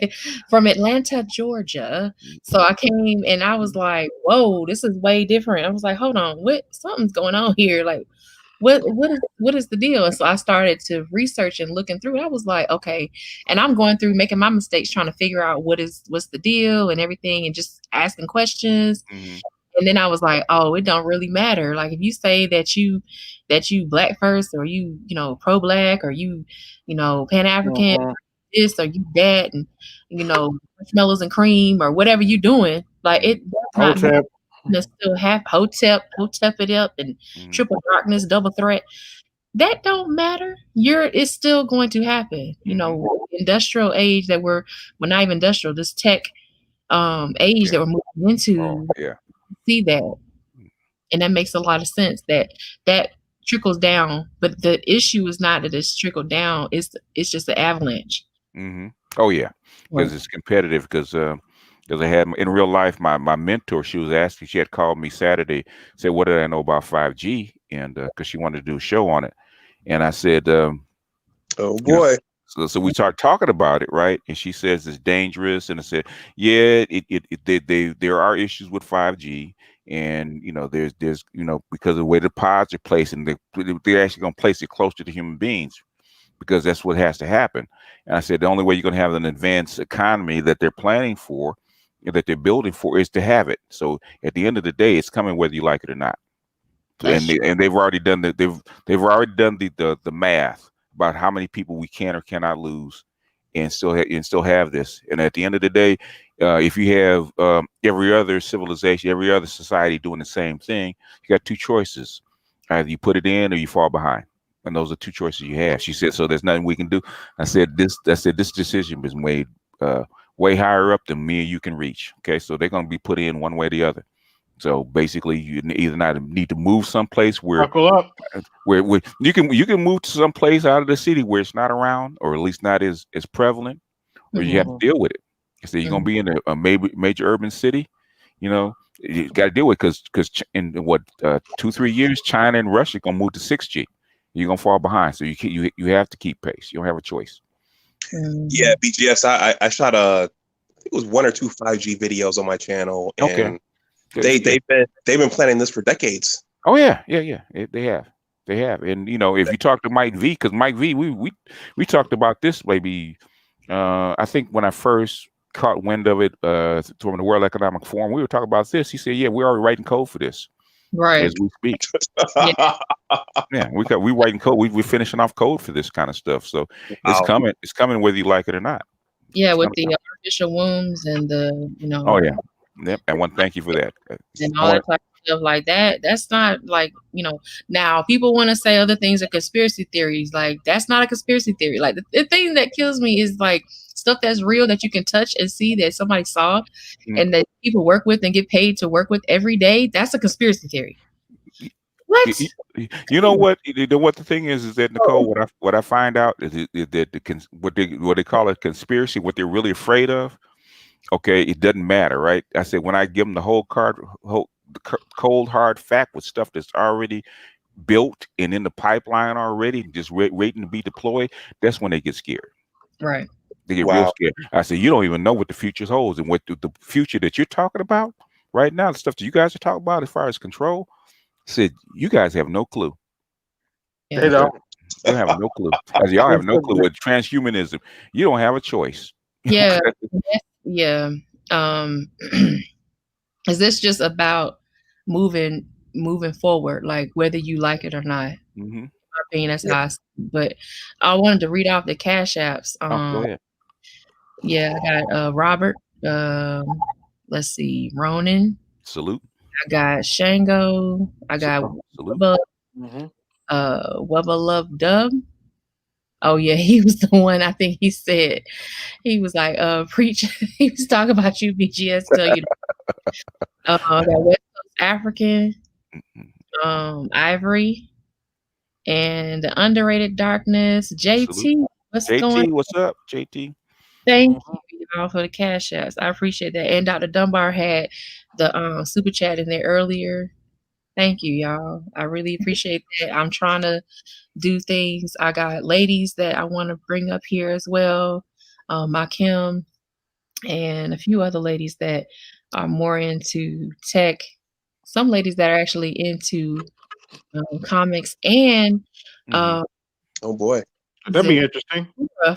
from Atlanta, Georgia. So I came and I was like, whoa, this is way different. I was like, hold on, something's going on here. Like, what is the deal? And so I started to research and looking through it. I was like, okay. And I'm going through making my mistakes, trying to figure out what's the deal and everything, and just asking questions. Mm-hmm. And then I was like, oh, it don't really matter. Like, if you say that you black first, or you pro-black, or you Pan-African, this or you that, and marshmallows and cream or whatever you're doing, like, it does not matter. Still have hotep it up, and triple darkness, double threat. That don't matter. It's still going to happen. Industrial age that we're not even industrial, this tech age that we're moving into. Oh, yeah. See that, and that makes a lot of sense. That trickles down, but the issue is not that it's trickled down. It's just an avalanche. Mm-hmm. Oh yeah, because it's competitive. Because I had in real life, my mentor, she had called me Saturday, said, "What did I know about 5G?" And because she wanted to do a show on it, and I said, "Oh boy." So we started talking about it, right? And she says it's dangerous, and I said, "Yeah, there are issues with 5G, and there's because of the way the pods are placed, and they're actually going to place it closer to human beings, because that's what has to happen." And I said, the only way you're going to have an advanced economy that they're planning for, that they're building for, is to have it. So at the end of the day, it's coming whether you like it or not. And they've already done they've already done the math about how many people we can or cannot lose, and still have this. And at the end of the day, if you have every other civilization, every other society doing the same thing, you got two choices: either you put it in or you fall behind. And those are two choices you have. She said, so there's nothing we can do. I said, this decision was made way higher up than me and you can reach. Okay, so they're going to be put in one way or the other. So basically, you either not need to move someplace where you can move to some place out of the city where it's not around, or at least not as prevalent, or you have to deal with it. So you're going to be in a major urban city, you got to deal with it, because in 2-3 years, China and Russia are going to move to 6G. You're going to fall behind. So you have to keep pace. You don't have a choice. Yeah, BGS. I shot I think it was 1 or 2 5G videos on my channel, and they've been planning this for decades. Oh yeah. They have. And if you talk to Mike V, because Mike V, we talked about this maybe. I think when I first caught wind of it from the World Economic Forum, we were talking about this. He said, "Yeah, we're already writing code for this, right, as we speak." Yeah, we writing code. We're finishing off code for this kind of stuff. So it's coming. It's coming whether you like it or not. Yeah, with the artificial wombs and the Oh yeah. Yep. I want to thank you for that. And all that type of stuff like that. That's not like, now people want to say other things are conspiracy theories. Like, that's not a conspiracy theory. Like, the thing that kills me is like stuff that's real, that you can touch and see, that somebody saw and that people work with and get paid to work with every day. That's a conspiracy theory. What? You know what? What the thing is that, Nicole, what I find out is that what they call a conspiracy, what they're really afraid of. Okay, it doesn't matter, right? I said, when I give them the cold hard fact with stuff that's already built and in the pipeline already, just waiting to be deployed, that's when they get scared. Right. They get real scared. I said, you don't even know what the future holds, and what the future that you're talking about right now, the stuff that you guys are talking about as far as control. I said, you guys have no clue. They don't. You have no clue. As y'all have no clue with transhumanism. You don't have a choice. Yeah. Yeah. Is this just about moving forward, like whether you like it or not? Mm-hmm. In my opinion, that's how I see it. But I wanted to read off the Cash Apps. Go ahead. Yeah, I got Robert. Let's see, Ronan. Salute. I got Shango. I got Salute. Wubba Love Dub. Oh yeah, he was the one. I think he said he was like, preach. He was talking about you, BGS. Tell you. I got West Coast African, Ivory, and the Underrated Darkness. JT, Salute. what's JT, going? what's up, JT? Thank you all for the cash apps. I appreciate that. And Dr. Dunbar had the super chat in there earlier. Thank you, y'all. I really appreciate that. I'm trying to do things. I got ladies that I want to bring up here as well. My Kim and a few other ladies that are more into tech. Some ladies that are actually into comics and Oh boy, that'd be interesting.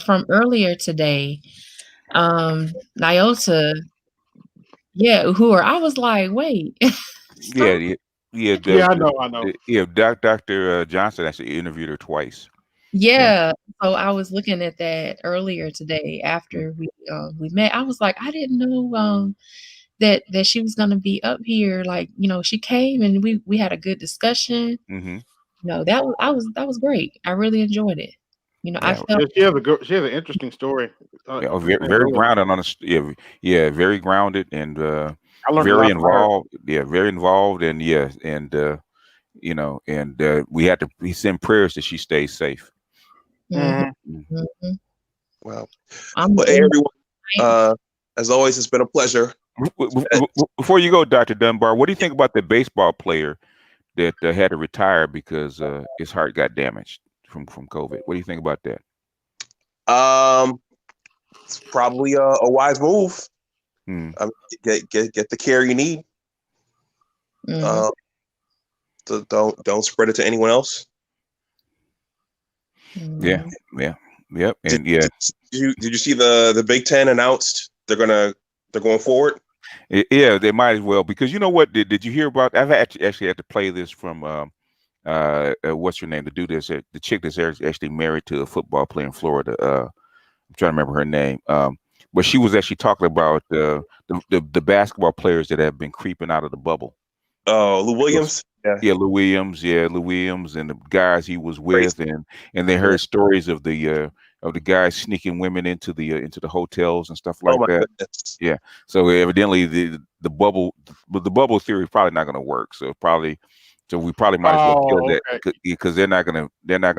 From earlier today, Nyota, Uhura. I was like, wait. Yeah, I know. Yeah, Dr. Johnson actually interviewed her twice. Yeah. So I was looking at that earlier today after we met. I was like, I didn't know that she was gonna be up here. Like, she came and we had a good discussion. Mm-hmm. That was great. I really enjoyed it. I felt she has an interesting story. Very grounded on very grounded and very involved. Yeah, very involved and we send prayers that she stays safe. Mm-hmm. Well, hey, everyone. As always, it's been a pleasure. Before you go, Dr. Dunbar, what do you think about the baseball player that had to retire because his heart got damaged from COVID? What do you think about that? It's probably a wise move. Get the care you need. So don't spread it to anyone else. Yeah. And did you see the Big Ten announced they're going forward? Yeah, they might as well, because you know what? Did you hear about? I've actually had to play this from what's her name? The dude that's the chick that's actually married to a football player in Florida. I'm trying to remember her name. But she was actually talking about the basketball players that have been creeping out of the bubble. Oh, Lou Williams. Lou Williams, and the guys he was with, and they heard stories of the guys sneaking women into the hotels and stuff like that. Goodness. Yeah. So evidently the bubble theory is probably not going to work. So we probably might as well kill that, because they're not gonna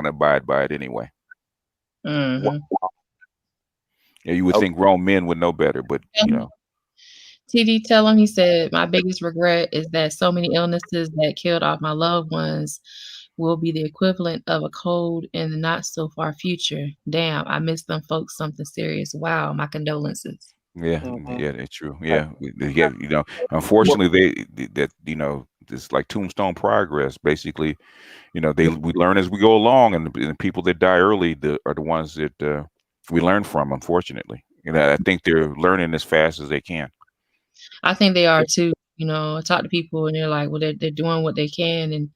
abide by it anyway. Mm-hmm. Yeah, you would think grown men would know better, but TD, tell him, he said, my biggest regret is that so many illnesses that killed off my loved ones will be the equivalent of a cold in the not so far future. Damn, I miss them folks something serious. Wow, my condolences. Yeah, that's true. Yeah, unfortunately, it's like tombstone progress. Basically, we learn as we go along, and the people that die early are the ones that we learn from. Unfortunately, I think they're learning as fast as they can. I think they are too. I talk to people and they're like, well, they're doing what they can, and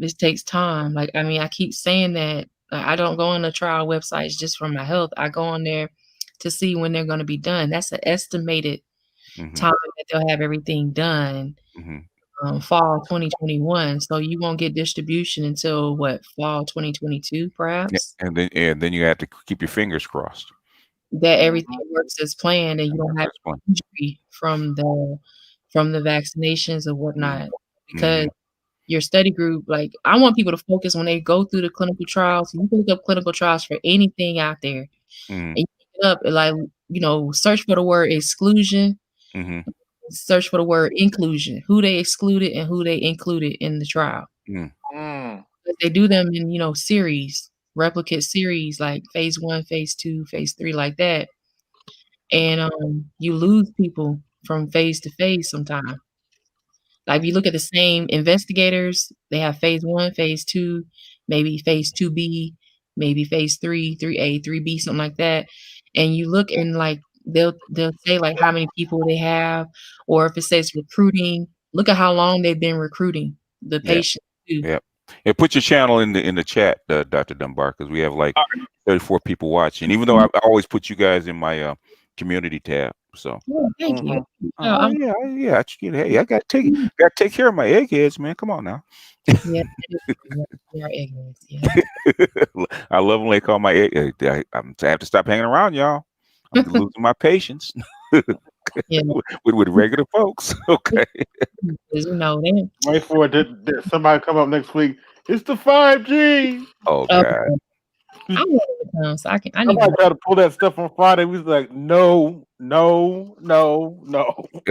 this takes time. Like, I mean, I keep saying that. I don't go on the trial websites just for my health. I go on there to see when they're going to be done. That's an estimated time that they'll have everything done. Fall 2021. So you won't get distribution until fall 2022, perhaps. Yeah, and then you have to keep your fingers crossed that everything works as planned and you don't have injury from the vaccinations or whatnot. Because your study group, like, I want people to focus when they go through the clinical trials. You can look up clinical trials for anything out there. And you pick it up and, like, search for the word exclusion. Search for the word inclusion, who they excluded and who they included in the trial. They do them in, series, replicate series, like phase 1, phase 2, phase 3, like that. And you lose people from phase to phase sometimes. Like, if you look at the same investigators, they have phase 1, phase 2, maybe phase 2B, maybe phase 3, 3A, 3B, something like that. And you look and like they'll say like how many people they have, or if it says recruiting, look at how long they've been recruiting the Yeah. patient too. Yeah. Yeah, put your channel in the chat, Dr. Dunbar, because we have like 34 people watching. Even though I always put you guys in my community tab. So Oh, thank you. oh, yeah. Hey, I gotta take care of my eggheads, man. Come on now. Yeah, they are eggheads. Yeah. I love when they call my egg. I have to stop hanging around y'all. I'm losing my patience. Yeah. with regular folks. Okay. Because you know they. Wait for it. Somebody come up next week. It's the 5G. Oh God. I want it to come, so I need Somebody tried to pull that stuff on Friday. We was like, no. Yeah,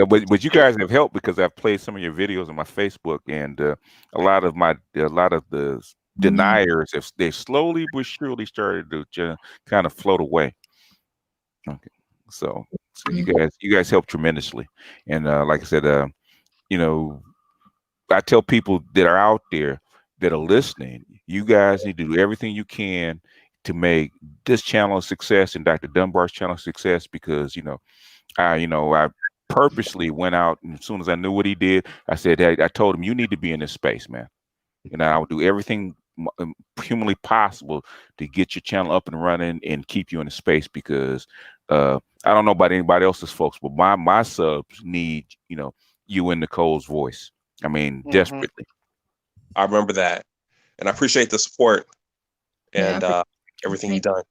but you guys have helped because I've played some of your videos on my Facebook, and a lot of the deniers they slowly but surely started to kind of float away. Okay, so you guys helped tremendously, and like I said, you know, I tell people that are out there that are listening, you guys need to do everything you can to make this channel a success and Dr. Dunbar's channel a success, because I purposely went out, and as soon as I knew what he did, I said, hey, I told him, you need to be in this space, man. And I would do everything humanly possible to get your channel up and running and keep you in the space, because I don't know about anybody else's folks, but my subs need, you and Nicole's voice. I mean, desperately. I remember that. And I appreciate the support and everything you've done.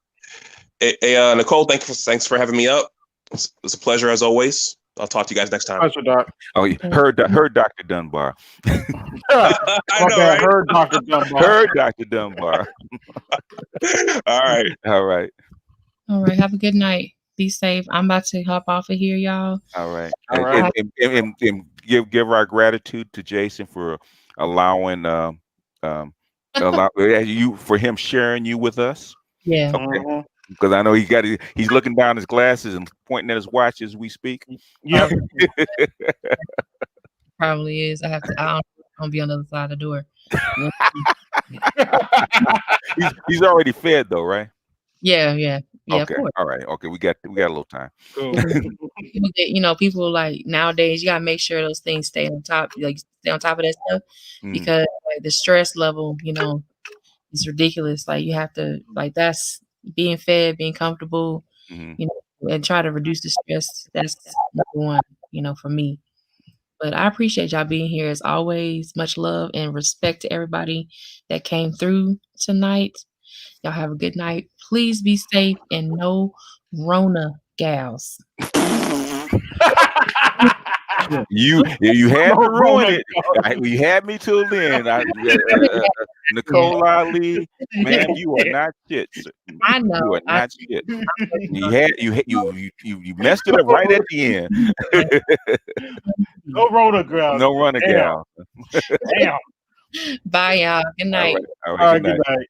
Hey, Nicole, thanks for having me up. It was a pleasure as always. I'll talk to you guys next time. Pleasure, Doc. Oh, heard Dr. Dunbar. I know, right? Heard Dr. Dunbar. Heard Dr. Dunbar. All right. All right. All right. Have a good night. Be safe. I'm about to hop off of here, y'all. All right. All right. And give our gratitude to Jason for allowing for him sharing you with us. Yeah. Okay. Because I know he's looking down his glasses and pointing at his watch as we speak. Yeah. Probably is. I'm gonna be on the other side of the door. he's already fed though, right? Yeah. Okay. All right. Okay. We got a little time. Cool. People like nowadays, you gotta make sure those things stay on top, like stay on top of that stuff, because like the stress level, is ridiculous. Like you have to, like, that's being fed, being comfortable, and try to reduce the stress. That's number one, for me. But I appreciate y'all being here as always. Much love and respect to everybody that came through tonight. Y'all have a good night. Please be safe and no Rona gals. You had to ruin it. You had me till then. Nicole Ali, man, you are not shit. I know. You are not shit. You messed it up right at the end. No Rona gal. No Rona gal. Damn. Bye, y'all. Good night. All right. Good night.